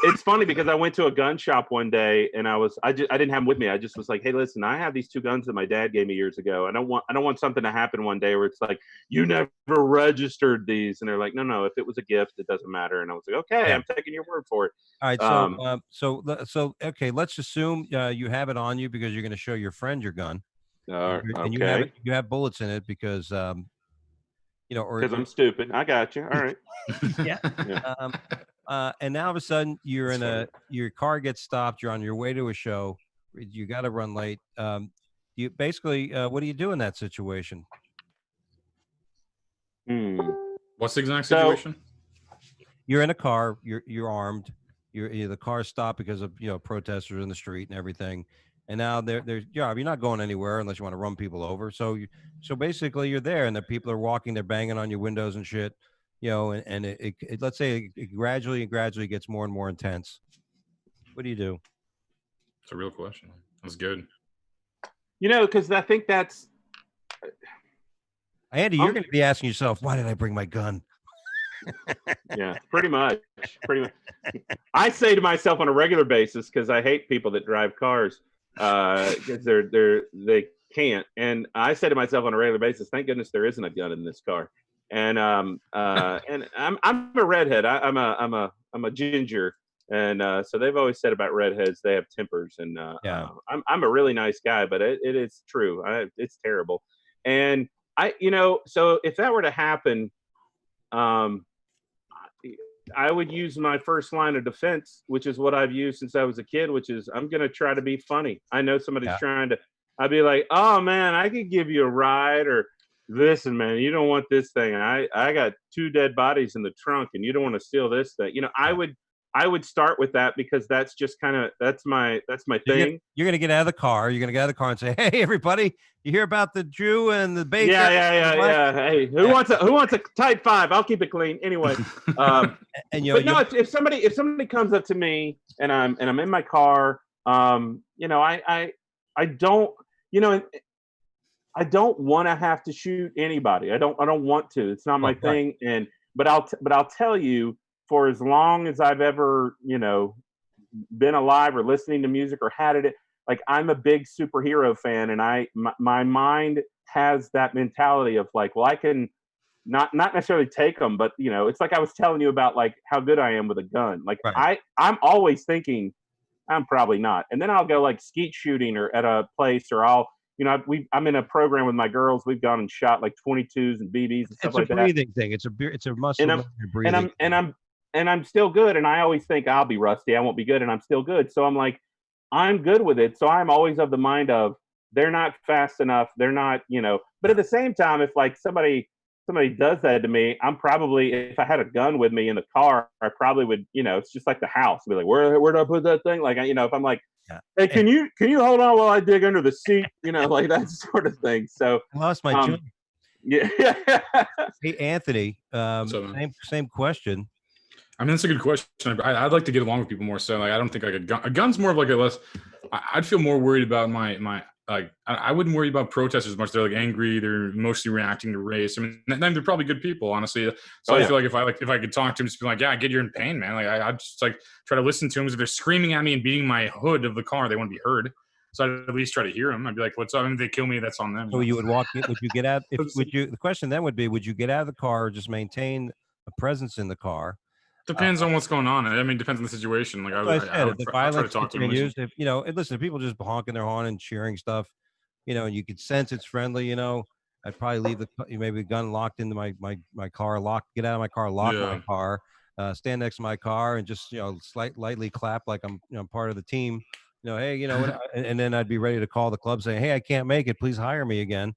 It's funny because I went to a gun shop one day and I didn't have them with me. I just was like, hey, listen, I have these 2 guns that my dad gave me years ago. I don't want something to happen one day where it's like, you never registered these. And they're like, no, if it was a gift, it doesn't matter. And I was like, okay, I'm taking your word for it. All right. So okay, let's assume you have it on you because you're going to show your friend your gun. Okay. And you have bullets in it because or because I'm stupid. I got you. All right. Yeah. And now all of a sudden your car gets stopped. You're on your way to a show. You got to run late. You basically, what do you do in that situation? What's the exact situation? You're in a car. You're armed. The car stopped because of protesters in the street and everything. And now you're not going anywhere unless you want to run people over. So basically you're there and the people are walking, they're banging on your windows and shit, and it let's say it gradually gets more and more intense. What do you do? It's a real question. That's good. Because I think that's Andy, you're going to be asking yourself, why did I bring my gun? Yeah, pretty much. I say to myself on a regular basis, because I hate people that drive cars. Because they can't, and I say to myself on a regular basis, thank goodness there isn't a gun in this car. And and I'm a redhead. I'm a ginger, and so they've always said about redheads they have tempers. And I'm a really nice guy, but it is true. It's terrible. And so if that were to happen, I would use my first line of defense, which is what I've used since I was a kid, which is I'm going to try to be funny. I know somebody's trying to, I'd be like, oh man, I could give you a ride, or listen, man, you don't want this thing. I got 2 dead bodies in the trunk and you don't want to steal this thing. I would start with that because that's just that's my thing. You're going to get out of the car. You're going to get out of the car and say, hey, everybody, you hear about the Jew and the baker? Yeah. Hey, who wants a tight 5? I'll keep it clean. Anyway. If somebody comes up to me and I'm in my car, I don't want to have to shoot anybody. I don't want to. It's not my thing. But I'll tell you, for as long as I've ever, been alive or listening to music or had it, like I'm a big superhero fan, and my mind has that mentality of like, well, I can not necessarily take them, but it's like I was telling you about like how good I am with a gun. Like I'm always thinking I'm probably not, and then I'll go like skeet shooting or at a place, or I'm in a program with my girls. We've gone and shot like 22s and BBs and stuff like that. It's a breathing thing. It's a muscle breathing. And I'm still good. And I always think I'll be rusty. I won't be good. And I'm still good. So I'm like, I'm good with it. So I'm always of the mind of they're not fast enough. They're not, but at the same time, if like somebody does that to me, I'm probably, if I had a gun with me in the car, I probably would, it's just like the house. I'd be like, where do I put that thing? Like, if I'm like, hey, can you hold on while I dig under the seat? Like that sort of thing. So I lost my joint. Yeah. Hey, Anthony, same question. I mean, that's a good question. I'd like to get along with people more. So, like, I don't think like a gun's more of like a less. I'd feel more worried about I wouldn't worry about protesters as much. They're like angry. They're mostly reacting to race. I mean, they're probably good people, honestly. So I feel like if I could talk to them, just be like, yeah, I get you're in pain, man. Like I'd just like try to listen to them. If they're screaming at me and beating my hood of the car, they want to be heard. So I'd at least try to hear them. I'd be like, what's up? And if they kill me, that's on them. So you would walk in, would you get out? The question then would be, would you get out of the car or just maintain a presence in the car? Depends on what's going on. I mean, depends on the situation. Like I would try to talk to them. If listen, if people just honking their horn and cheering stuff, and you could sense it's friendly, I'd probably leave maybe the gun locked into my car, get out of my car, lock my car, stand next to my car and just, lightly clap like I'm part of the team. Hey, and then I'd be ready to call the club saying, hey, I can't make it. Please hire me again.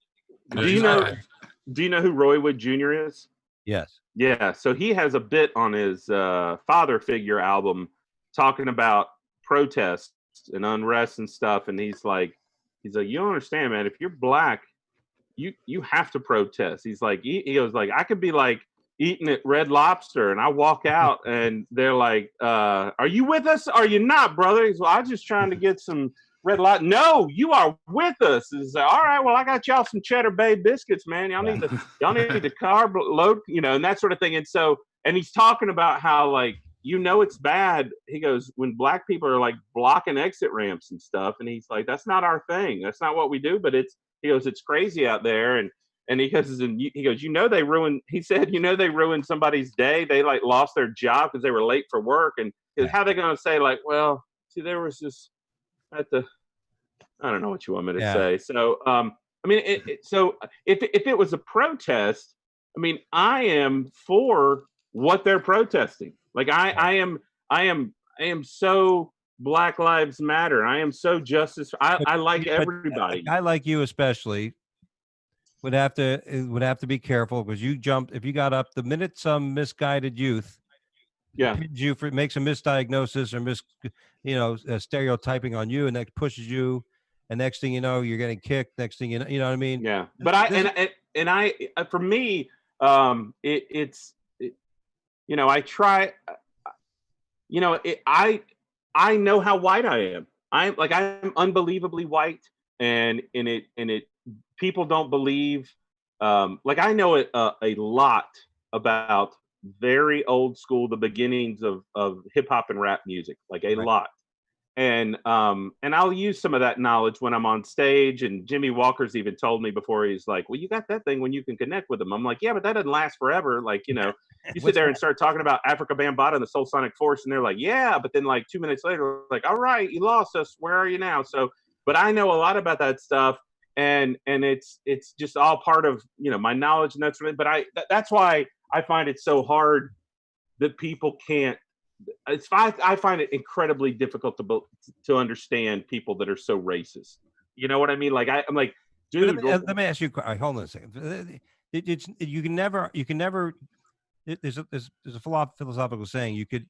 Do you know who Roy Wood Jr. is? Yes. Yeah. So he has a bit on his Father Figure album talking about protests and unrest and stuff. And he's like, you don't understand, man. If you're black, you have to protest. He's like, he goes like, I could be like eating at Red Lobster and I walk out and they're like, are you with us? Are you not, brother? He's well, I'm just trying to get some Red light. No, you are with us. Is all right. Well, I got y'all some Cheddar Bay biscuits, man. Y'all need to carb load, and that sort of thing. And so, and he's talking about how like it's bad. He goes, when black people are like blocking exit ramps and stuff, and he's like, that's not our thing. That's not what we do. But he goes, it's crazy out there. And he goes, they ruined. He said, they ruined somebody's day. They like lost their job because they were late for work. And how they going to say like, well, see, there was this at the. I don't know what you want me to say. So, I mean, so if it was a protest, I mean, I am for what they're protesting. Like I am so Black Lives Matter. I am so justice. I like everybody. I like you especially. Would have to be careful because if you got up the minute some misguided youth, makes a misdiagnosis or stereotyping on you, and that pushes you, and next thing you know, you're getting kicked. Next thing you know what I mean? Yeah. But for me, I try. I know how white I am. I'm unbelievably white, and people don't believe. I know a lot about very old school, the beginnings of hip hop and rap music, like a lot. And I'll use some of that knowledge when I'm on stage. And Jimmy Walker's even told me before, he's like, well, you got that thing when you can connect with them. I'm like, yeah, but that doesn't last forever. Like, you sit there and start talking about Africa Bambaataa and the Soul Sonic Force, and they're like, yeah, but then like 2 minutes later, like, all right, you lost us. Where are you now? So, but I know a lot about that stuff, and it's just all part of my knowledge, and that's really. But that's why I find it so hard that people can't. I find it incredibly difficult to understand people that are so racist. You know what I mean? Like I'm like, dude. Let me ask you. Hold on a second. You can never. There's a philosophical saying. You can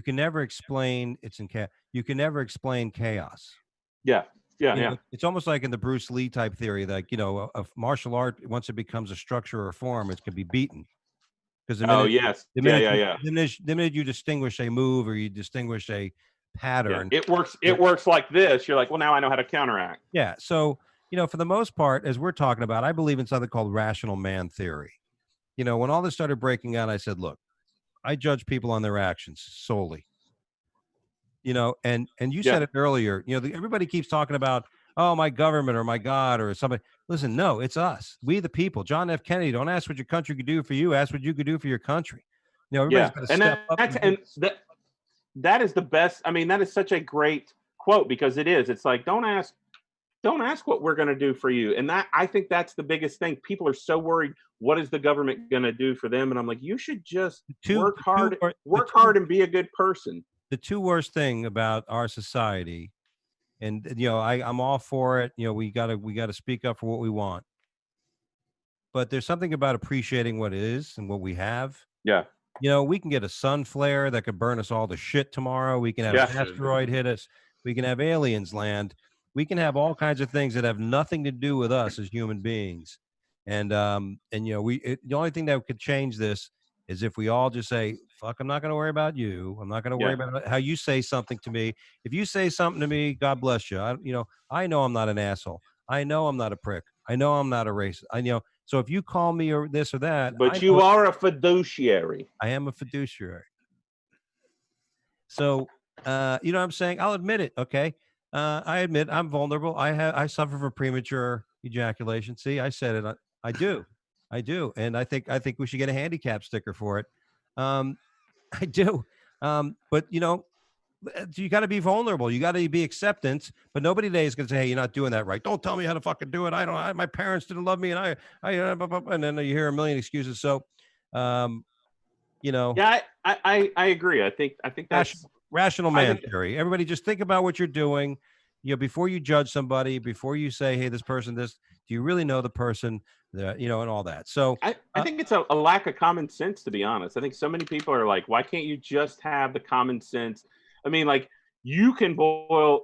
never explain. You can never explain chaos. Yeah. It's almost like in the Bruce Lee type theory, like a martial art, once it becomes a structure or a form, it can be beaten. The minute you distinguish a move or you distinguish a pattern, it works like this. You're like, well, now I know how to counteract. Yeah. So, for the most part, as we're talking about, I believe in something called rational man theory. When all this started breaking out, I said, look, I judge people on their actions solely. And you said it earlier, everybody keeps talking about, oh, my government or my God or somebody. Listen, no, it's us. We the people. John F. Kennedy, don't ask what your country could do for you. Ask what you could do for your country. Everybody's got to step up. That is the best. I mean, that is such a great quote because it is. It's like, don't ask what we're going to do for you. And I think that's the biggest thing. People are so worried. What is the government going to do for them? And I'm like, you should just work hard and be a good person. The two worst thing about our society, and I'm all for it. We gotta speak up for what we want. But there's something about appreciating what is and what we have. Yeah. We can get a sun flare that could burn us all to shit tomorrow. We can have an asteroid hit us. We can have aliens land. We can have all kinds of things that have nothing to do with us as human beings. And the only thing that could change this is if we all just say, fuck, I'm not going to worry about you. I'm not going to worry about how you say something to me. If you say something to me, God bless you. I know I'm not an asshole. I know I'm not a prick. I know I'm not a racist. So if you call me or this or that. But you are a fiduciary. I am a fiduciary. So, you know what I'm saying? I'll admit it. Okay. I admit I'm vulnerable. I suffer from premature ejaculation. See, I said it. I do. And I think we should get a handicap sticker for it. I do. But you got to be vulnerable. You got to be acceptance, but nobody today is going to say, hey, you're not doing that right. Don't tell me how to fucking do it. My parents didn't love me. And and then you hear a million excuses. So, Yeah, I agree. I think that's rational man theory. Everybody just think about what you're doing. Before you judge somebody, before you say, hey, this person, do you really know the person that, and all that? So I think it's a lack of common sense, to be honest. I think so many people are like, why can't you just have the common sense? I mean, like you can boil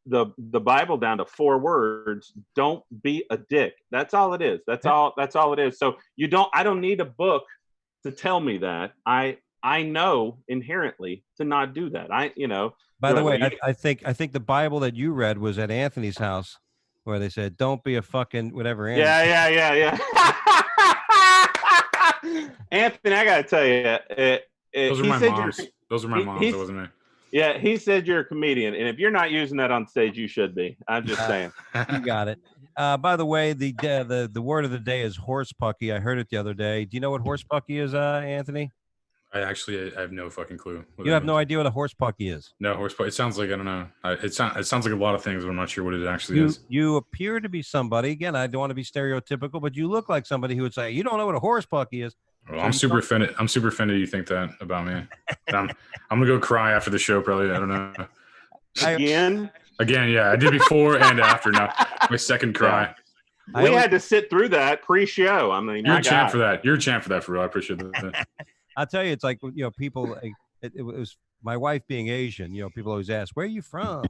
the Bible down to 4 words. Don't be a dick. That's all it is. That's all it is. So I don't need a book to tell me that. I know inherently to not do that. By the Well, way, I think the Bible that you read was at Anthony's house, where they said, "Don't be a fucking whatever." Yeah. Anthony, I gotta tell you, Those are he my said moms. Those are my moms. That wasn't me. Yeah, he said you're a comedian, and if you're not using that on stage, you should be. I'm just saying. You got it. By the way, the word of the day is horsepucky. I heard it the other day. Do you know what horsepucky is, Anthony? I have no fucking clue. You have no idea what a horsepucky is. No, horsepucky. It sounds like, I don't know. It sounds like a lot of things, but I'm not sure what it actually is. You appear to be somebody. Again, I don't want to be stereotypical, but you look like somebody who would say, "You don't know what a horsepucky is." Well, I'm super offended. I'm super offended you think that about me. I'm gonna go cry after the show. Probably. I don't know. Again, yeah. I did before and after. Now my second cry. We had to sit through that pre-show. I mean, you're a champ for that. You're a champ for that, for real. I appreciate that. I'll tell you, it's like, people. It was my wife being Asian. People always ask, "Where are you from?"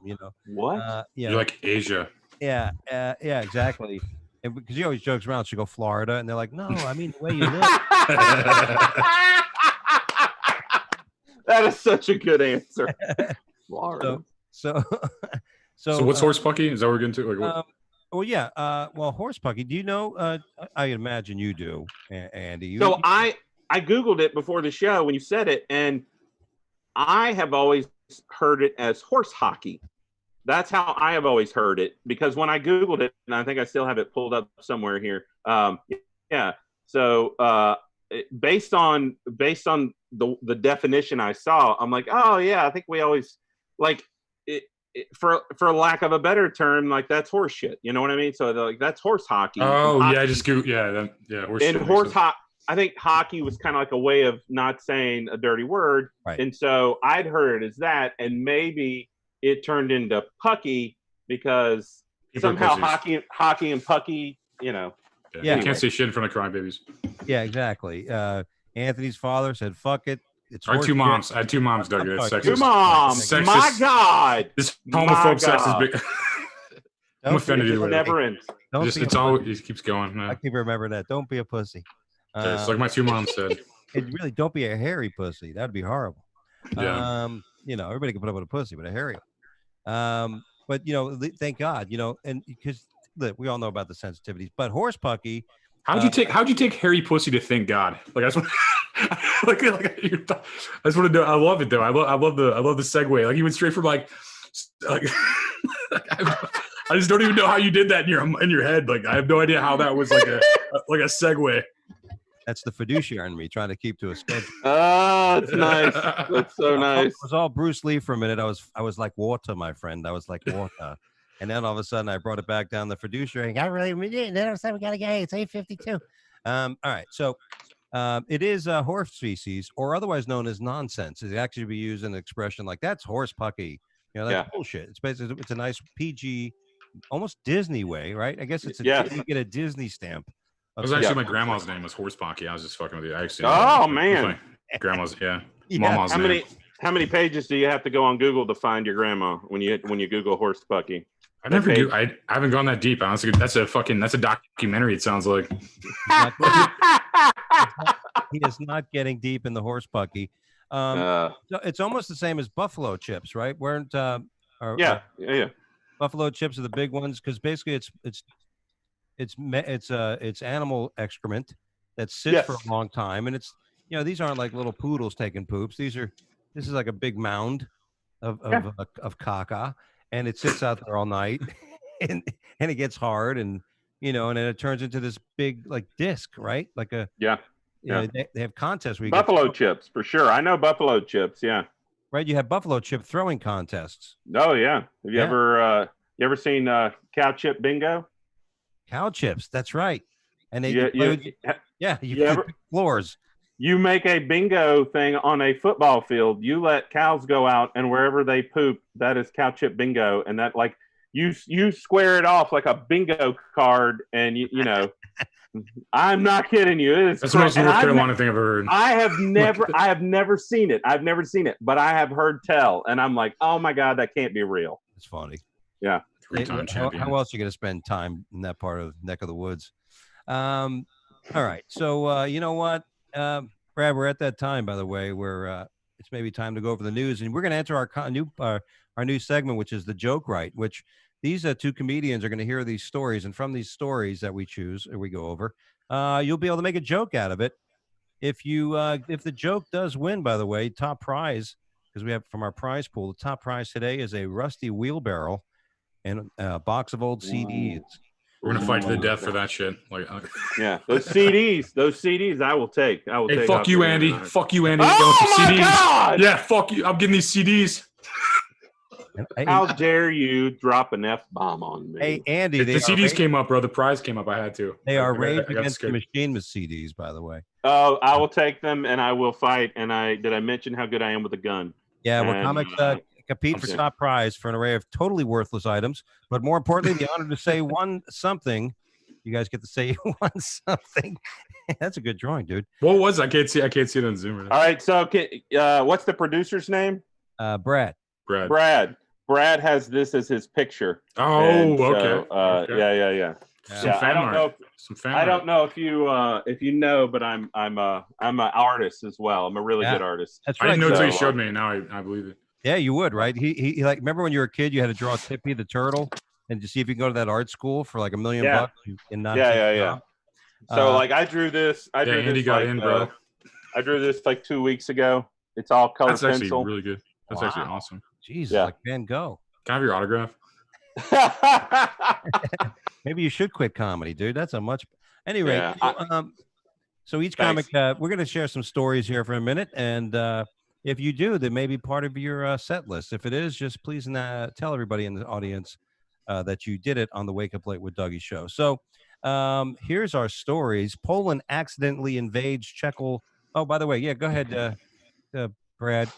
What? You're like Asia. Yeah, exactly. And because she always jokes around, she go Florida, and they're like, "No, I mean the way you look." That is such a good answer. Florida. So what's horsepucky? Is that what we're getting to? Like, well, yeah. Horsepucky. Do you know? I imagine you do, Andy. So I Googled it before the show when you said it, and I have always heard it as horse hockey. That's how I have always heard it, because when I Googled it, and I think I still have it pulled up somewhere here. Yeah. So based on the definition I saw, I'm like, oh yeah, I think we always like it, for lack of a better term, like that's horse shit. You know what I mean? So like that's horse hockey. Oh hockey. Yeah, I just Googled, horse shit. And horse hockey. I think hockey was kind of like a way of not saying a dirty word. Right. And so I'd heard it as that, and maybe it turned into pucky because somehow hockey and pucky, Yeah, anyway. You can't say shit in front of crybabies. Yeah, exactly. Anthony's father said, "Fuck it." I had two moms. Doug. That's sexist. Two moms. Sexist. My God. This homophobe sex is big. I'm offended It either way. never ends. It keeps going. I keep remembering that. Don't be a pussy. It's like my two moms said. And really, don't be a hairy pussy. That'd be horrible. Yeah. Everybody can put up with a pussy, but a hairy one. But thank God, and because we all know about the sensitivities. But horsepucky. How'd you take hairy pussy to thank God? Like I just want, I just want to know. I love it though. I love the segue. Like you went straight from like I just don't even know how you did that in your head. Like I have no idea how that was like a segue. That's the fiduciary in me trying to keep to a schedule. Oh, it's nice. That's so nice. It was all Bruce Lee for a minute. I was like water, my friend. I was like water. And then all of a sudden I brought it back down the fiduciary. I really did. And then all of a sudden we got to get, hey, it's 8:52. All right. So it is a horse species, or otherwise known as nonsense. It actually be used in an expression like that's horsepucky. That's bullshit. It's basically, it's a nice PG, almost Disney way, right? I guess it's you get a Disney stamp. It was actually my grandma's name was Horsepocky. I was just fucking with you. Man. Grandma's, Mama's name. How many pages do you have to go on Google to find your grandma when you Google Horsepucky? I never do. I haven't gone that deep. Honestly, that's a documentary. It sounds like. He is not getting deep in the horsepucky. So it's almost the same as buffalo chips, right? Buffalo chips are the big ones because basically it's animal excrement that sits for a long time, and it's these aren't like little poodles taking poops. This is like a big mound of caca, and it sits out there all night, and it gets hard, and and then it turns into this big like disc, right? Like a they have contests where you buffalo chips for sure. I know buffalo chips. Yeah, right. You have buffalo chip throwing contests. Oh yeah. Have you ever seen cow chip bingo? Cow chips, that's right. And they you floors. You make a bingo thing on a football field. You let cows go out, and wherever they poop, that is cow chip bingo. And that like you square it off like a bingo card, and you know. I'm not kidding you. That's the most North Carolina thing I've ever heard. I have never seen it. I've never seen it, but I have heard tell, and I'm like, oh my God, that can't be real. It's funny. Yeah. Three-time champion. How else are you going to spend time in that part of neck of the woods? All right. So you know what, Brad, we're at that time, by the way, where it's maybe time to go over the news, and we're going to enter our our new segment, which is the Joke Right, which these two comedians are going to hear these stories, and from these stories that we choose or we go over, you'll be able to make a joke out of it. If the joke does win, by the way, top prize, because we have from our prize pool, the top prize today is a rusty wheelbarrow and a box of old CDs. We're gonna fight to the death for that shit. Like, yeah, those CDs, I will take. Hey, fuck you, Andy. Fuck you, Andy. Oh my CDs. God! Yeah, fuck you. I'm getting these CDs. How dare you drop an F-bomb on me? Hey, Andy, If the CDs came up, bro. The prize came up. I had to. They are Rage I got Against the scared. Machine with CDs, by the way. Oh, I will take them and I will fight. And did I mention how good I am with a gun? Yeah, well, And, comics compete for okay. top prize for an array of totally worthless items, but more importantly, the honor to say one something. You guys get to say one something. That's a good drawing, dude. What was I can't see it on Zoom right now. All right, so what's the producer's name? Brad. Brad has this as his picture. Oh, And so, okay. Okay. Yeah. Some Yeah, fan I don't art. know. Some fan I art. don't know if you know, but I'm an artist as well. I'm a really good artist. That's I right. didn't know until you So, showed me. Now I believe it. Yeah, you would, right? He like remember when you were a kid, you had to draw Tippy the turtle, and to see if you can go to that art school for like $1 million Yeah. bucks and not. Yeah. So like I drew this. Andy got in, bro. I drew this like 2 weeks ago. It's all color That's actually pencil. really good. That's actually awesome. Jesus, Yeah. like Van Gogh. Can I have your autograph? Maybe you should quit comedy, dude. That's a much. Anyway, Yeah, so each Thanks. comic, we're going to share some stories here for a minute, and if you do, they may be part of your set list. If it is, just please tell everybody in the audience that you did it on the Wake Up Late with Dougie show. So here's our stories. Poland accidentally invades Czechoslovakia. Oh, by the way, yeah, go ahead, Brad.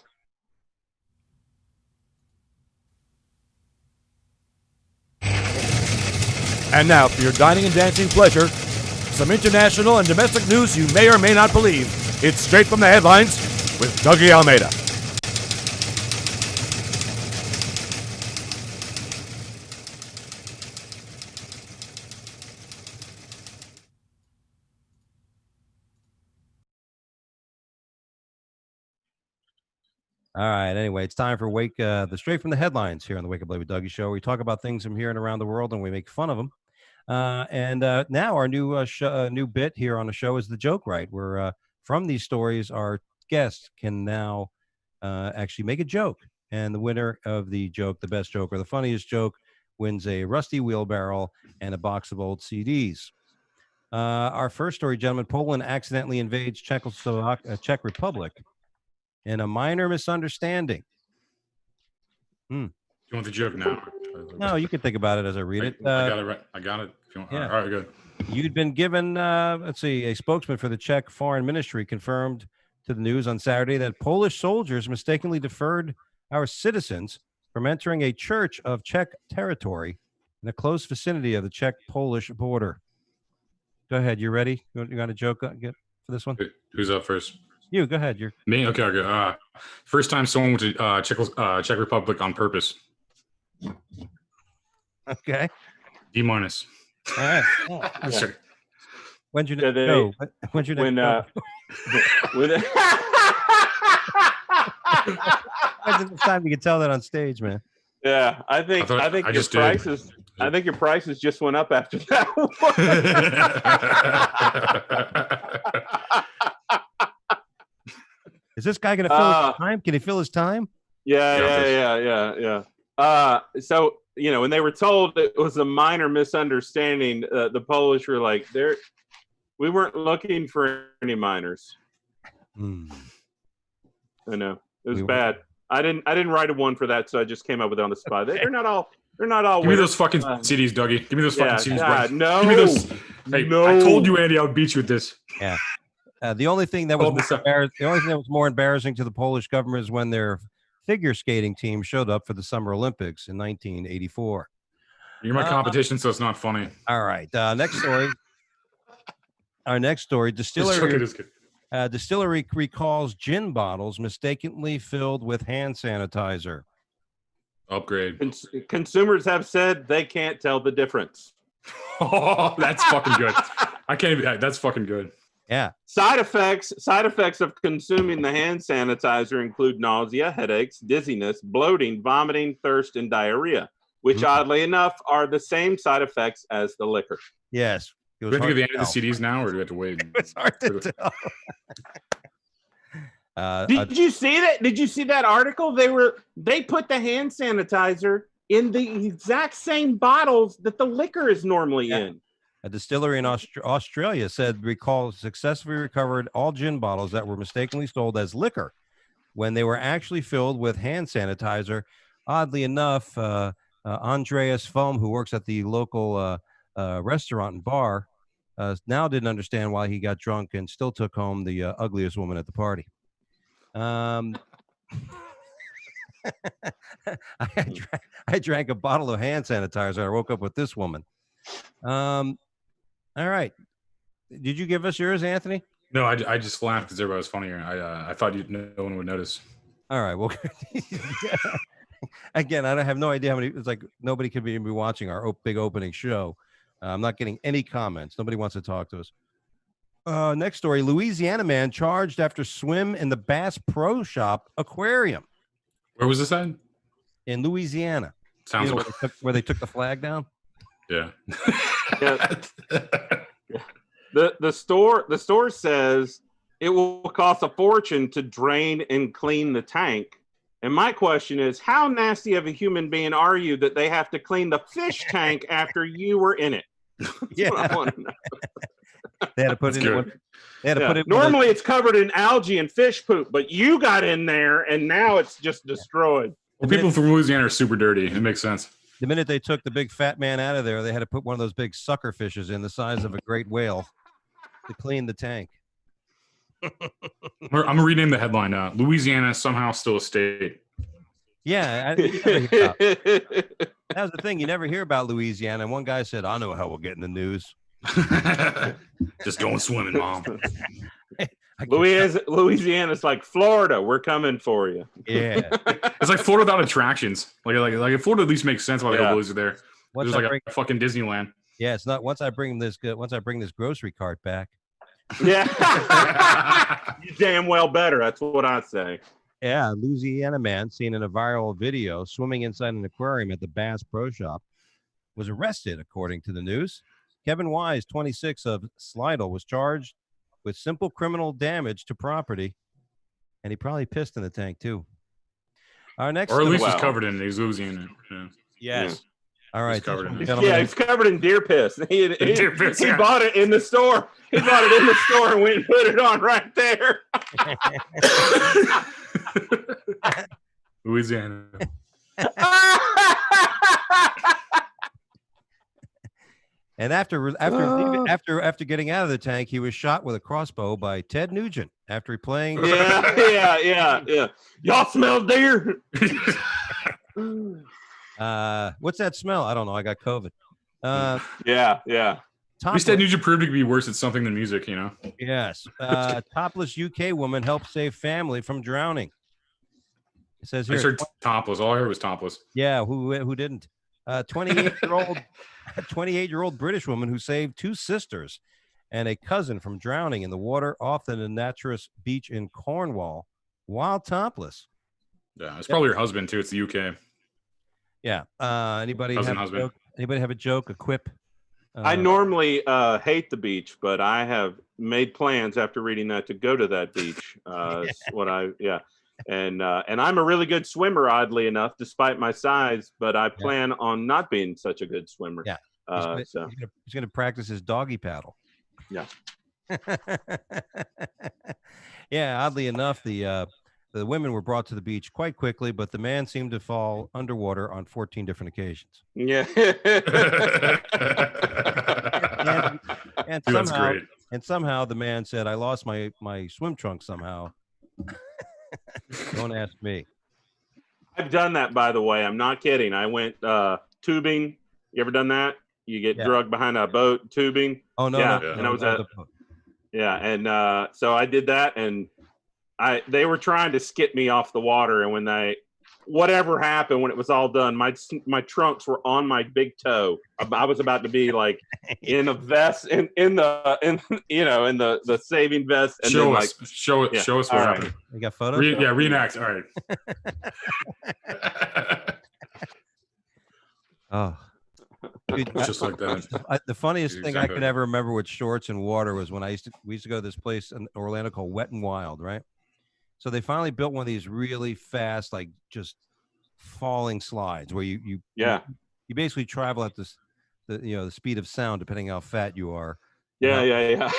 And now, for your dining and dancing pleasure, some international and domestic news you may or may not believe. It's straight from the headlines with Dougie Almeida. All right. Anyway, it's time for the straight from the headlines here on the Wake Up Late with Dougie show. We talk about things from here and around the world, and we make fun of them. Now our new bit here on the show is the Joke Right, where from these stories, our guests can now actually make a joke, and the winner of the joke, the best joke or the funniest joke, wins a rusty wheelbarrow and a box of old CDs. Our first story, gentlemen: Poland accidentally invades Czech Republic in a minor misunderstanding. You want the joke now? No, you can think about it as I read it. I got it right. I got it. If you want. Yeah. All right, good. You'd been given, let's see, a spokesman for the Czech Foreign Ministry confirmed to the news on Saturday that Polish soldiers mistakenly deferred our citizens from entering a church of Czech territory in a close vicinity of the Czech-Polish border. Go ahead. You ready? You got a joke for this one? Who's up first? You, go ahead. You're Me? Okay. First time someone went to Czech Republic on purpose. okay. D minus. All right. I'm sorry. When'd you Yeah, they- go? When'd you when go? with it. When's the time you can tell that on stage, man? Yeah, I think I your just did. prices. I think your prices just went up after that one. Is this guy going to fill his time? Can he fill his time? Yeah. So when they were told it was a minor misunderstanding, the Polish were like, we weren't looking for any minors." I know it was bad. I didn't write a one for that, so I just came up with it on the spot. They're not all. Give me those fucking CDs, Dougie. Give me those fucking CDs, bro. No. Give me those. Hey, No. I told you, Andy, I would beat you with this. Yeah. The only thing that was more embarrassing to the Polish government is when their figure skating team showed up for the Summer Olympics in 1984. You're my competition, so it's not funny. All right. Next story. Our next story: distillery recalls gin bottles mistakenly filled with hand sanitizer. Upgrade. Consumers have said they can't tell the difference. Oh, that's fucking good. I can't even. That's fucking good. Yeah. Side effects of consuming the hand sanitizer include nausea, headaches, dizziness, bloating, vomiting, thirst, and diarrhea, which oddly enough are the same side effects as the liquor. Yes. Do we have to get the end of the CDs now, or do we have to wait? It's hard to tell. Did you see that? Did you see that article? They put the hand sanitizer in the exact same bottles that the liquor is normally in. A distillery in Australia said recall successfully recovered all gin bottles that were mistakenly sold as liquor when they were actually filled with hand sanitizer. Oddly enough, Andreas Foam, who works at the local restaurant and bar, now didn't understand why he got drunk and still took home the ugliest woman at the party. I drank a bottle of hand sanitizer. I woke up with this woman. All right. Did you give us yours, Anthony? No, I just laughed because everybody was funnier. I thought no one would notice. All right. Well, again, I have no idea how many. It's like nobody could be watching our big opening show. I'm not getting any comments. Nobody wants to talk to us. Next story: Louisiana man charged after swim in the Bass Pro Shop aquarium. Where was this at? In Louisiana. Sounds where they took the flag down. Yeah. The store says it will cost a fortune to drain and clean the tank. And my question is, how nasty of a human being are you that they have to clean the fish tank after you were in it? Yeah. I want to know. They had to put it in. They had to put it. Normally, it's covered in algae and fish poop, but you got in there, and now it's just destroyed. Well, people from Louisiana are super dirty. It makes sense. The minute they took the big fat man out of there, they had to put one of those big sucker fishes in the size of a great whale to clean the tank. I'm going to rename the headline. Louisiana somehow still a state. Yeah. That was the thing. You never hear about Louisiana. And one guy said, I know how we'll get in the news. Just going swimming, Mom. Louisiana's like Florida. We're coming for you. Yeah. It's like Florida without attractions. Like Florida at least makes sense why the hillbillies are there. There's like a fucking Disneyland. Yeah, it's not. Once I bring this grocery cart back. Yeah. You damn well better. That's what I say. Yeah, Louisiana man seen in a viral video swimming inside an aquarium at the Bass Pro Shop was arrested, according to the news. Kevin Wise, 26 of Slidell, was charged with simple criminal damage to property, and he probably pissed in the tank too. Our next, or at least he's covered in it. He's losing it. Yeah. Yes. Yeah. All right. He's covered in deer piss. He bought it in the store. He bought it in the store and went and put it on right there. Louisiana. And after getting out of the tank, he was shot with a crossbow by Ted Nugent after playing. Yeah. Y'all smell deer? What's that smell? I don't know. I got COVID. Yeah. At least Ted Nugent proved to be worse at something than music, you know? Yes. Topless UK woman helped save family from drowning. It says here. I heard topless. All I heard was topless. Yeah, who didn't? 28-year-old British woman who saved two sisters and a cousin from drowning in the water off the Natures Beach in Cornwall while topless. Yeah, it's probably your husband too. It's the UK. Yeah. Anybody have a joke? Anybody have a joke, a quip? I normally hate the beach, but I have made plans after reading that to go to that beach. And I'm a really good swimmer, oddly enough, despite my size. But I plan on not being such a good swimmer. Yeah, he's going to practice his doggy paddle. Yeah. Yeah. Oddly enough, the women were brought to the beach quite quickly, but the man seemed to fall underwater on 14 different occasions. Yeah. and somehow the man said, "I lost my swim trunks somehow." Don't ask me. I've done that, by the way. I'm not kidding. I went tubing. You ever done that? You get drugged behind a boat tubing. Oh no! Yeah, no, and I was so I did that, and they were trying to skip me off the water, and when whatever happened when it was all done, my trunks were on my big toe. I was about to be like in a vest, in the saving vest. And show then, us, like, show us what happened. You got photos? Yeah, reenact. All right. Oh, dude, Just like that. the funniest thing I Exactly. could ever remember with shorts and water was when we used to go to this place in Orlando called Wet and Wild, right? So they finally built one of these really fast, like just falling slides where you basically travel at the speed of sound depending how fat you are. Yeah.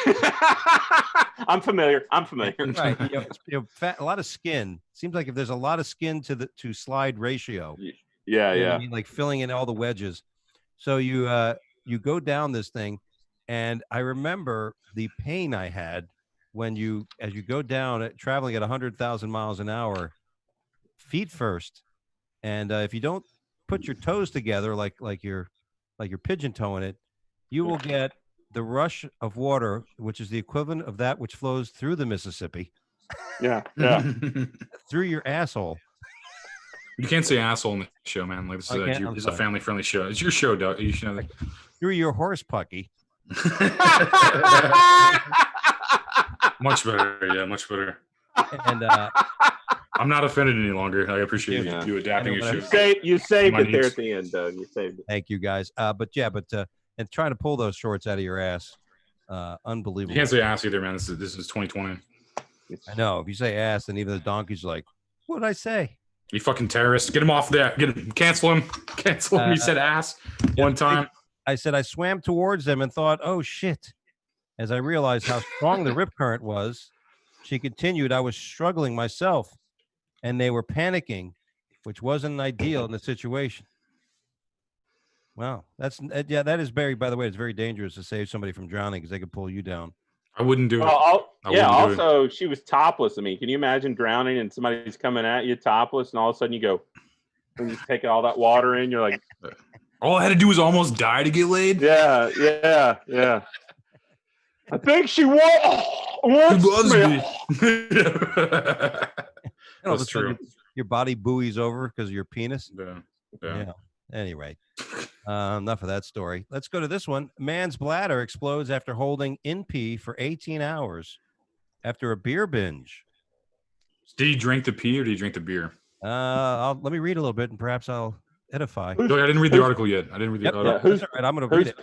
I'm familiar. Right. A lot of skin. Seems like if there's a lot of skin to slide ratio. Yeah. You know what I mean? Like filling in all the wedges. So you go down this thing, and I remember the pain I had as you go down traveling at 100,000 miles an hour, feet first, and if you don't put your toes together like you're pigeon toeing it, you will get the rush of water, which is the equivalent of that which flows through the Mississippi. Yeah. Through your asshole. You can't say asshole in the show, man. Like this is a family-friendly show. It's your show, Doug. You should know that. Through your horse pucky. Much better. Yeah, much better. And I'm not offended any longer. I appreciate you adapting your show. You saved My it there needs. at the end, Doug. You saved it. Thank you, guys. But and trying to pull those shorts out of your ass, unbelievable. You can't say ass either, man. This is 2020. I know. If you say ass, then even the donkey's like, "What did I say?" You fucking terrorist. Get him off there. Cancel him. Cancel him. He said ass one time. I said I swam towards them and thought, "Oh shit!" As I realized how strong the rip current was, she continued, "I was struggling myself, and they were panicking, which wasn't ideal in the situation." Wow, that is very. By the way, it's very dangerous to save somebody from drowning because they could pull you down. I wouldn't do it. Also, she was topless. I mean, can you imagine drowning and somebody's coming at you topless, and all of a sudden you go, and you take all that water in, you're like, all I had to do was almost die to get laid. Yeah. I think she wants me. That's true. Your body buoys over because of your penis. Yeah. Anyway, enough of that story. Let's go to this one. Man's bladder explodes after holding in pee for 18 hours after a beer binge. Did he drink the pee or did he drink the beer? Let me read a little bit and perhaps I'll edify. Look, I didn't read the article yet. I didn't read the article. Yeah, who's, right, I'm going to read it.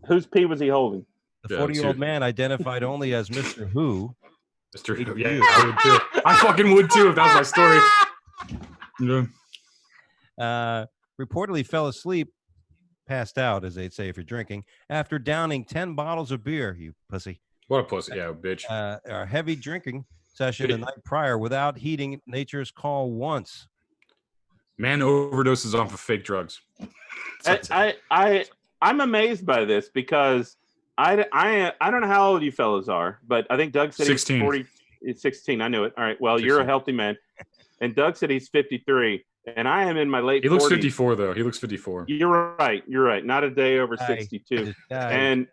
Whose pee was he holding? The 40-year-old man identified only as Mr. Who. Mr. Who. Yeah, I would too. I fucking would too if that was my story. Yeah. Reportedly fell asleep, passed out, as they'd say if you're drinking, after downing 10 bottles of beer, you pussy. What a pussy. Yeah, bitch. A heavy drinking session the night prior without heeding nature's call once. Man overdoses off of fake drugs. I'm amazed by this because I don't know how old you fellas are, but I think Doug said 16. he's 40. It's 16. I knew it. All right. Well, 16. You're a healthy man. And Doug said he's 53. And I am in my late 40s. He looks 54, though. He looks 54. You're right. Not a day over 62. And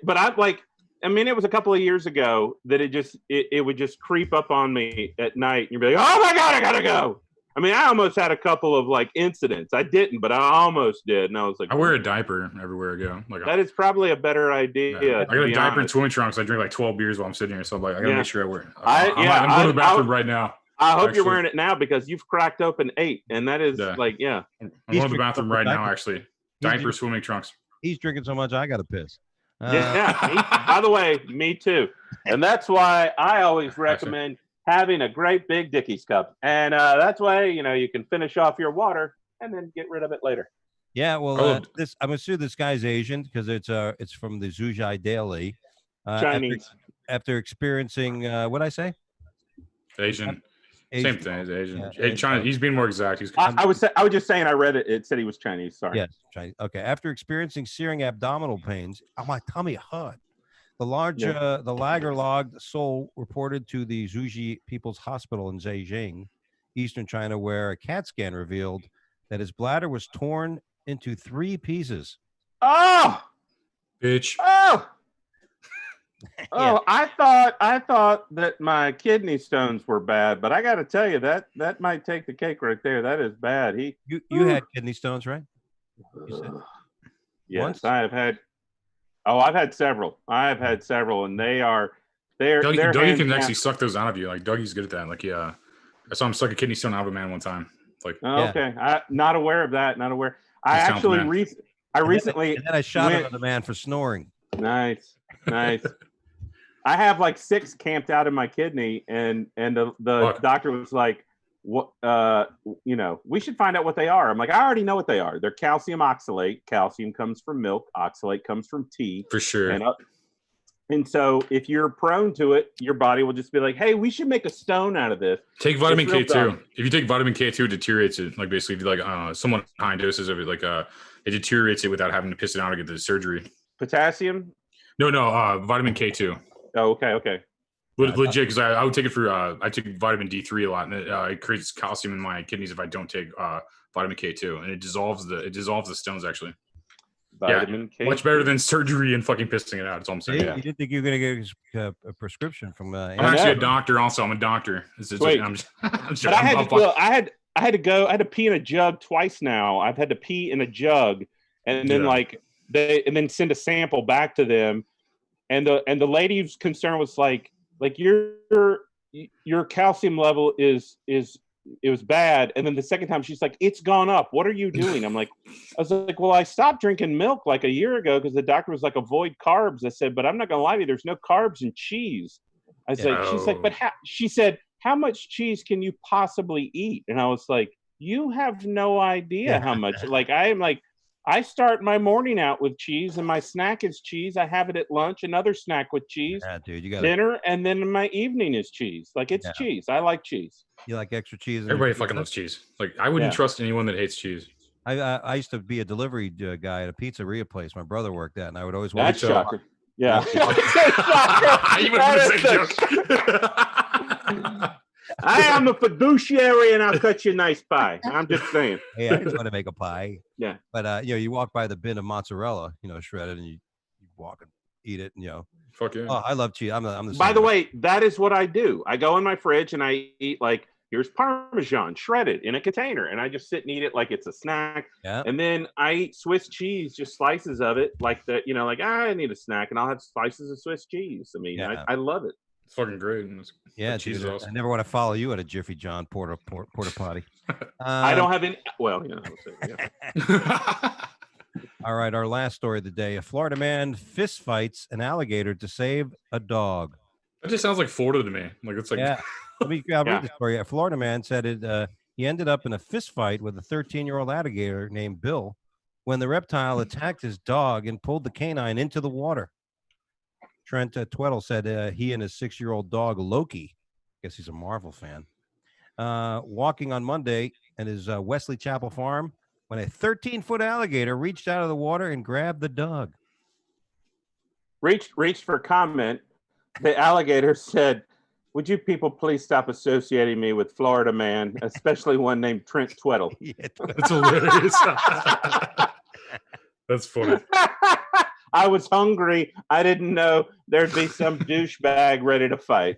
but I mean, it was a couple of years ago that it would just creep up on me at night. And you'd be like, oh my God, I gotta go. I mean, I almost had a couple of incidents. I didn't, but I almost did. And I was like, I wear a diaper everywhere I go. That is probably a better idea. Yeah. I got a diaper and swimming trunks. I drink 12 beers while I'm sitting here. So I gotta make sure I wear it. I'm going to the bathroom right now. I hope you're wearing it now because you've cracked open 8, and that is I'm going to the bathroom right now, actually. Diaper, swimming trunks. He's drinking so much, I got to piss. By the way, me too. And that's why I always recommend having a great big Dickies cup. And that's why, you can finish off your water and then get rid of it later. Yeah, well, I'm assuming this guy's Asian because it's from the Zhujiang Daily. Chinese. After experiencing, what'd I say? Asian. Same thing as Asian. Yeah, China. He's being more exact. I was just saying. I read it. It said he was Chinese. Sorry. Yes, Chinese. Okay. After experiencing searing abdominal pains, my tummy hurt. The lager logged soul reported to the Zhuji People's Hospital in Zhejiang, eastern China, where a CAT scan revealed that his bladder was torn into 3 pieces. Oh, bitch. Oh. Oh, I thought that my kidney stones were bad, but I got to tell you that might take the cake right there. That is bad. You had kidney stones, right? You said Yes, once? I have had. Oh, I've had several. I have had several, and they're Dougie hands can down. actually suck those out of you. Like Dougie's good at that. Like I saw him suck a kidney stone out of a man one time. Like Oh, Yeah. okay, I'm not aware of that. Not aware. I He's actually talented, recently And then I shot went- another man for snoring. Nice. I have like 6 camped out in my kidney, and the Fuck. doctor was like, "What? We should find out what they are." I'm like, I already know what they are. They're calcium oxalate. Calcium comes from milk. Oxalate comes from tea. for sure. And so if you're prone to it, your body will just be like, "Hey, we should make a stone out of this." Take vitamin It's real K2. dumb. If you take vitamin K2, it deteriorates it. Like basically, if you like someone high doses of it, like it deteriorates it without having to piss it out or get the surgery. Potassium. No, vitamin K2. Oh, okay. Legit, because I would take it for I take vitamin D3 a lot, and it creates calcium in my kidneys if I don't take vitamin K2, and it dissolves the stones actually. Vitamin K. Much better than surgery and fucking pissing it out. That's all I'm saying. You didn't think you were going to get a prescription from I'm actually a know. doctor. Also, I'm a doctor. Wait. I'm But I had to go. I had to pee in a jug twice now. I've had to pee in a jug, and then Yeah. then send a sample back to them, and the lady's concern was like your calcium level is it was bad, and then the second time she's like, "It's gone up. What are you doing?" I was like, "Well, I stopped drinking milk like a year ago because the doctor was like, avoid carbs." I said, "But I'm not gonna lie to you. There's no carbs in cheese." I was like, she's like, "But how?" She said, "How much cheese can you possibly eat?" And I was like, "You have no idea how much." Like I start my morning out with cheese, and my snack is cheese. I have it at lunch, another snack with cheese, Yeah, dude, you got dinner, and then my evening is cheese. Like it's cheese. I like cheese. You like extra cheese? in your Everybody pizza? fucking loves cheese. Like I wouldn't trust anyone that hates cheese. I used to be a delivery guy at a pizzeria place. My brother worked at, and I would always That's walk. shocker. Yeah. You would have That said is joke. I am a fiduciary, and I'll cut you a nice pie. I'm just saying. Hey, I just want to make a pie. Yeah. But you walk by the bin of mozzarella, shredded, and you walk and eat it, and Fuck yeah. Oh, I love cheese. I'm the By same the way. way, that is what I do. I go in my fridge and I eat like, here's Parmesan shredded in a container, and I just sit and eat it like it's a snack. Yeah. And then I eat Swiss cheese, just slices of it, like I need a snack, and I'll have slices of Swiss cheese. I mean, Yeah. I love it. It's fucking great. Yeah, cheese dude, is awesome. I never want to follow you at a Jiffy John porta potty. I don't have any. Well, yeah. All right, our last story of the day: a Florida man fist fights an alligator to save a dog. That just sounds like Florida to me. Like it's like Yeah, I'll read the story. A Florida man said he ended up in a fist fight with a 13-year-old alligator named Bill when the reptile attacked his dog and pulled the canine into the water. Trent Tweddle said he and his 6-year-old dog Loki, I guess he's a Marvel fan, walking on Monday at his Wesley Chapel farm when a 13-foot alligator reached out of the water and grabbed the dog. Reached for comment. The alligator said, "Would you people please stop associating me with Florida man, especially one named Trent Tweddle?" Yeah, that's hilarious. That's funny. I was hungry. I didn't know there'd be some douchebag ready to fight.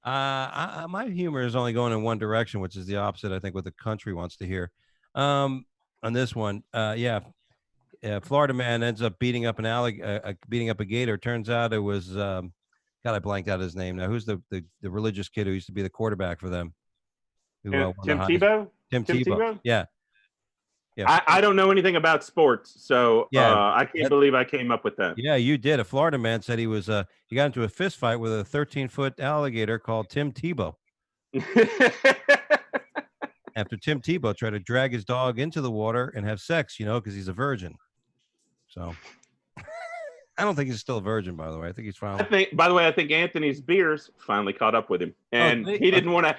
My humor is only going in one direction, which is the opposite, I think, what the country wants to hear. On this one, Florida man ends up beating up beating up a gator. Turns out it was God, I blanked out his name now. Who's the religious kid who used to be the quarterback for them? Tim Tebow? Tim Tebow. Yeah. I don't know anything about sports, so I can't believe I came up with that. Yeah, you did. A Florida man said he got into a fist fight with a 13-foot alligator called Tim Tebow. After Tim Tebow tried to drag his dog into the water and have sex, because he's a virgin. So I don't think he's still a virgin, by the way. I think he's finally. I think Anthony Spears finally caught up with him, and he didn't want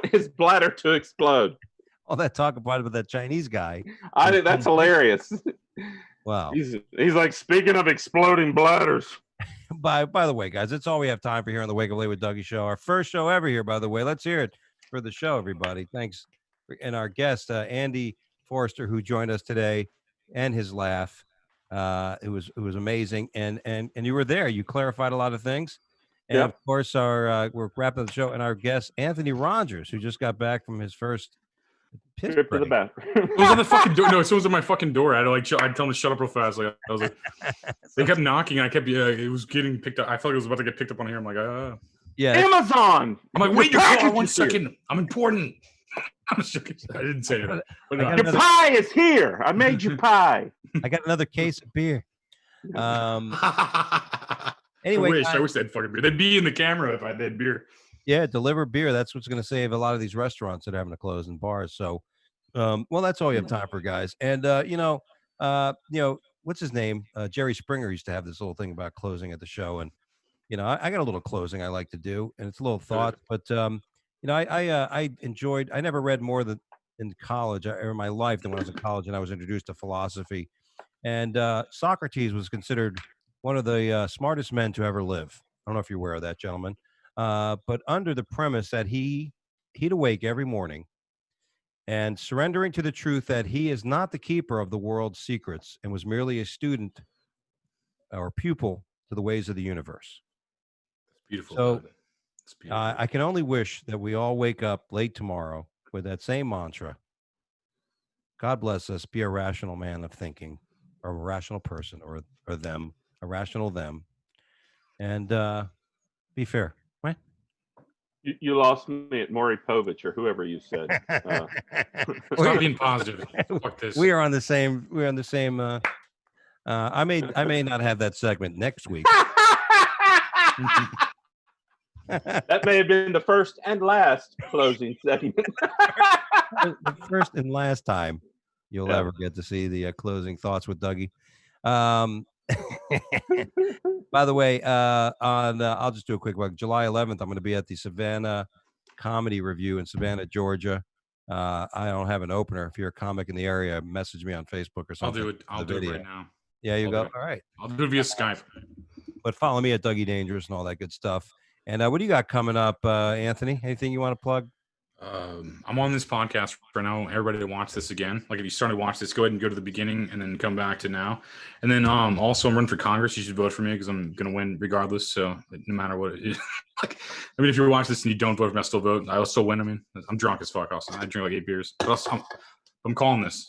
his bladder to explode. All that talk about that Chinese guy. That's hilarious. Wow. He's like, speaking of exploding bladders. By the way, guys, that's all we have time for here on the Wake Up Late with Dougie show. Our first show ever here, by the way. Let's hear it for the show, everybody. Thanks. And our guest, Andy Forrester, who joined us today, and his laugh. It was amazing, and you were there. You clarified a lot of things, and Yep. of course, we're wrapping up the show, and our guest Anthony Rogers, who just got back from his first piss Trip to the break. bathroom. It was on the fucking door. No, someone was at my fucking door. I had to I'd tell them to shut up real fast. Like I was like, they kept knocking. And I kept, it was getting picked up. I felt like it was about to get picked up on here. I'm like, Yeah, Amazon. I'm like, wait your car package 1 is here. second. I'm important. I'm just joking. I didn't say that. But, I got Your another- pie is here. I made your pie. I got another case of beer. I Anyway, wish guys, they had fucking beer. They'd be in the camera if I had beer. yeah, deliver beer. That's what's going to save a lot of these restaurants that are having to close and bars. So, well, that's all you have time for, guys. And what's his name? Jerry Springer used to have this little thing about closing at the show, and I got a little closing I like to do, and it's a little thought. But I enjoyed. I never read more than in college or in my life than when I was in college, and I was introduced to philosophy. And Socrates was considered one of the smartest men to ever live. I don't know if you're aware of that, gentlemen. But under the premise that he'd awake every morning and surrendering to the truth that he is not the keeper of the world's secrets and was merely a student or pupil to the ways of the universe. It's beautiful. So, David. It's beautiful. I can only wish that we all wake up late tomorrow with that same mantra. God bless us, be a rational man of thinking, or a rational person, or them, a rational them, and be fair, right? You lost me at Maury Povich or whoever you said. Stop being positive. Fuck this. We are on the same. We're on the same. I may not have that segment next week. That may have been the first and last closing segment. The first and last time you'll ever get to see the closing thoughts with Dougie. By the way, I'll just do a quick one. July 11th, I'm going to be at the Savannah Comedy Review in Savannah, Georgia. I don't have an opener. If you're a comic in the area, message me on Facebook or I'll something. do it. I'll do it right now. Yeah, you I'll go. do it. All right. I'll do it via Skype. But follow me at Dougie Dangerous and all that good stuff. And what do you got coming up, Anthony? Anything you want to plug? I'm on this podcast right now. Everybody that watch this again, like if you started to watch this, go ahead and go to the beginning and then come back to now. And then also I'm running for Congress. You should vote for me because I'm gonna win regardless. So no matter what it is. If you watch this and you don't vote for me, I'll still vote. I'll still win. I mean, I'm drunk as fuck. Also, I drink like 8 beers. But I'm calling this.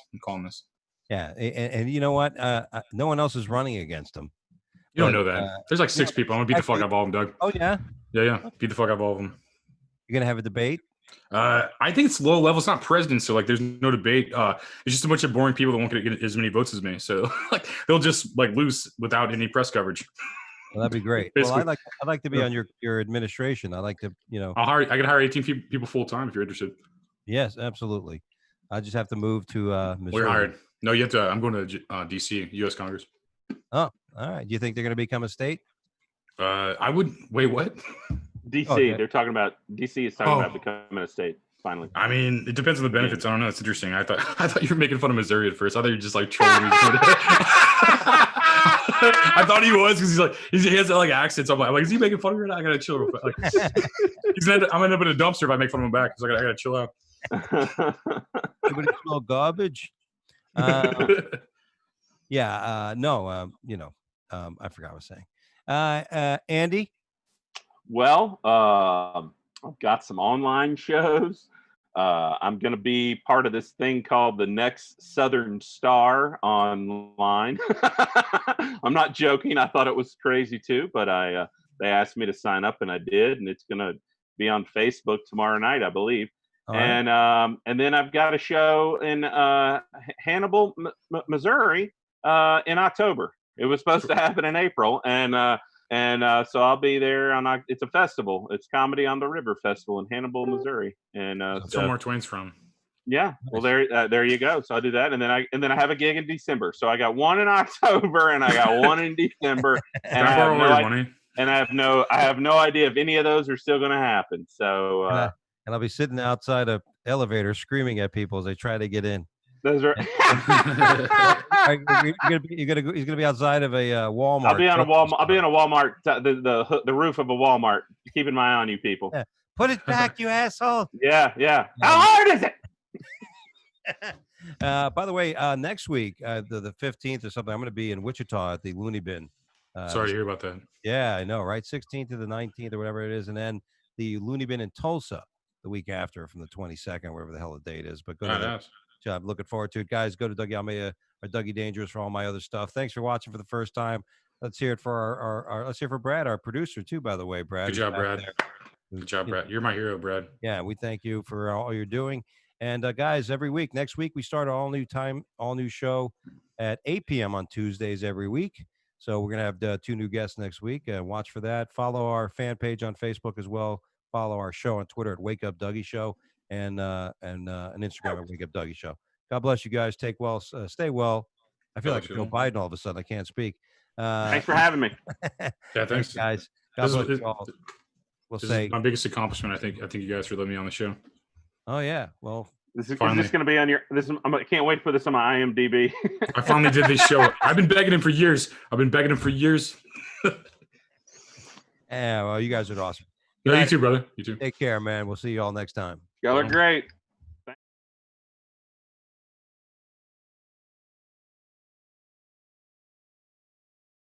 Yeah, and you know what? No one else is running against him. You don't know that. There's like 6 people. I'm gonna beat the fuck out of all of them, Doug. Oh yeah. Yeah. Beat the fuck out of all of them. You're gonna have a debate? I think it's low level. It's not president, so like there's no debate. It's just a bunch of boring people that won't get as many votes as me. So like they'll just like lose without any press coverage. Well, that'd be great. Well, I'd like to be on your administration. I like to, I can hire 18 people full time if you're interested. Yes, absolutely. I just have to move to Missouri. We're hired. No, you have to. I'm going to DC, U.S. Congress. Oh, all right. Do you think they're going to become a state? I would. Wait, what? DC. Okay. They're talking about DC is talking about becoming a state. Finally. I mean, it depends on the benefits. I don't know. It's interesting. I thought you were making fun of Missouri at first. I thought you were just like trolling me. I thought he was because he has that like accent. So I'm like, is he making fun of me? I gotta chill real quick. Like, I'm gonna end up in a dumpster if I make fun of him back. Because I gotta chill out. Everybody smell garbage. Yeah. No. I forgot what I was saying. Andy. Well, I've got some online shows. I'm going to be part of this thing called the Next Southern Star online. I'm not joking. I thought it was crazy too, but they asked me to sign up and I did, and it's going to be on Facebook tomorrow night, I believe. All right. And then I've got a show in Hannibal, Missouri, in October. It was supposed to happen in April, and so I'll be there on. It's a festival. It's Comedy on the River Festival in Hannibal, Missouri, and that's where Mark Twain's from. Yeah, well there you go. So I do that, and then I have a gig in December. So I got one in October, and I got one in December, and I have no idea if any of those are still going to happen. So and I'll be sitting outside an elevator screaming at people as they try to get in. Those are. He's gonna be outside of a Walmart. I'll be on a Walmart. I'll be on a Walmart. The roof of a Walmart. Keeping my eye on you people. Yeah. Put it back, you asshole. Yeah. How hard is it? By the way, next week, the 15th or something, I'm going to be in Wichita at the Looney Bin. Sorry to hear about that. Yeah, I know, right? 16th to the 19th or whatever it is. And then the Looney Bin in Tulsa the week after from the 22nd, whatever the hell the date is. But go to that. I'm looking forward to it. Guys, go to Dougie Almeida or Dougie Dangerous for all my other stuff. Thanks for watching for the first time. Let's hear it for our let's hear it for Brad, our producer, too, by the way, Brad. Good job, Brad. Good job, Brad. You're my hero, Brad. Yeah, we thank you for all you're doing. And guys, every week, next week, we start an all new show at 8 p.m. on Tuesdays every week. So we're going to have 2 new guests next week. Watch for that. Follow our fan page on Facebook as well. Follow our show on Twitter at Wake Up Dougie Show and Instagram at Wake Up Dougie Show. God bless you guys. Stay well. I feel like Joe Biden all of a sudden. I can't speak. Thanks for having me. Yeah, thanks, guys. God bless you all. This is my biggest accomplishment. I think you guys for letting me on the show. Oh yeah. Well, is this going to be on your? I can't wait for this on my IMDb. I finally did this show. I've been begging him for years. Yeah. Well, you guys are awesome. Yeah, you too, brother. You too. Take care, man. We'll see you all next time. Y'all are great.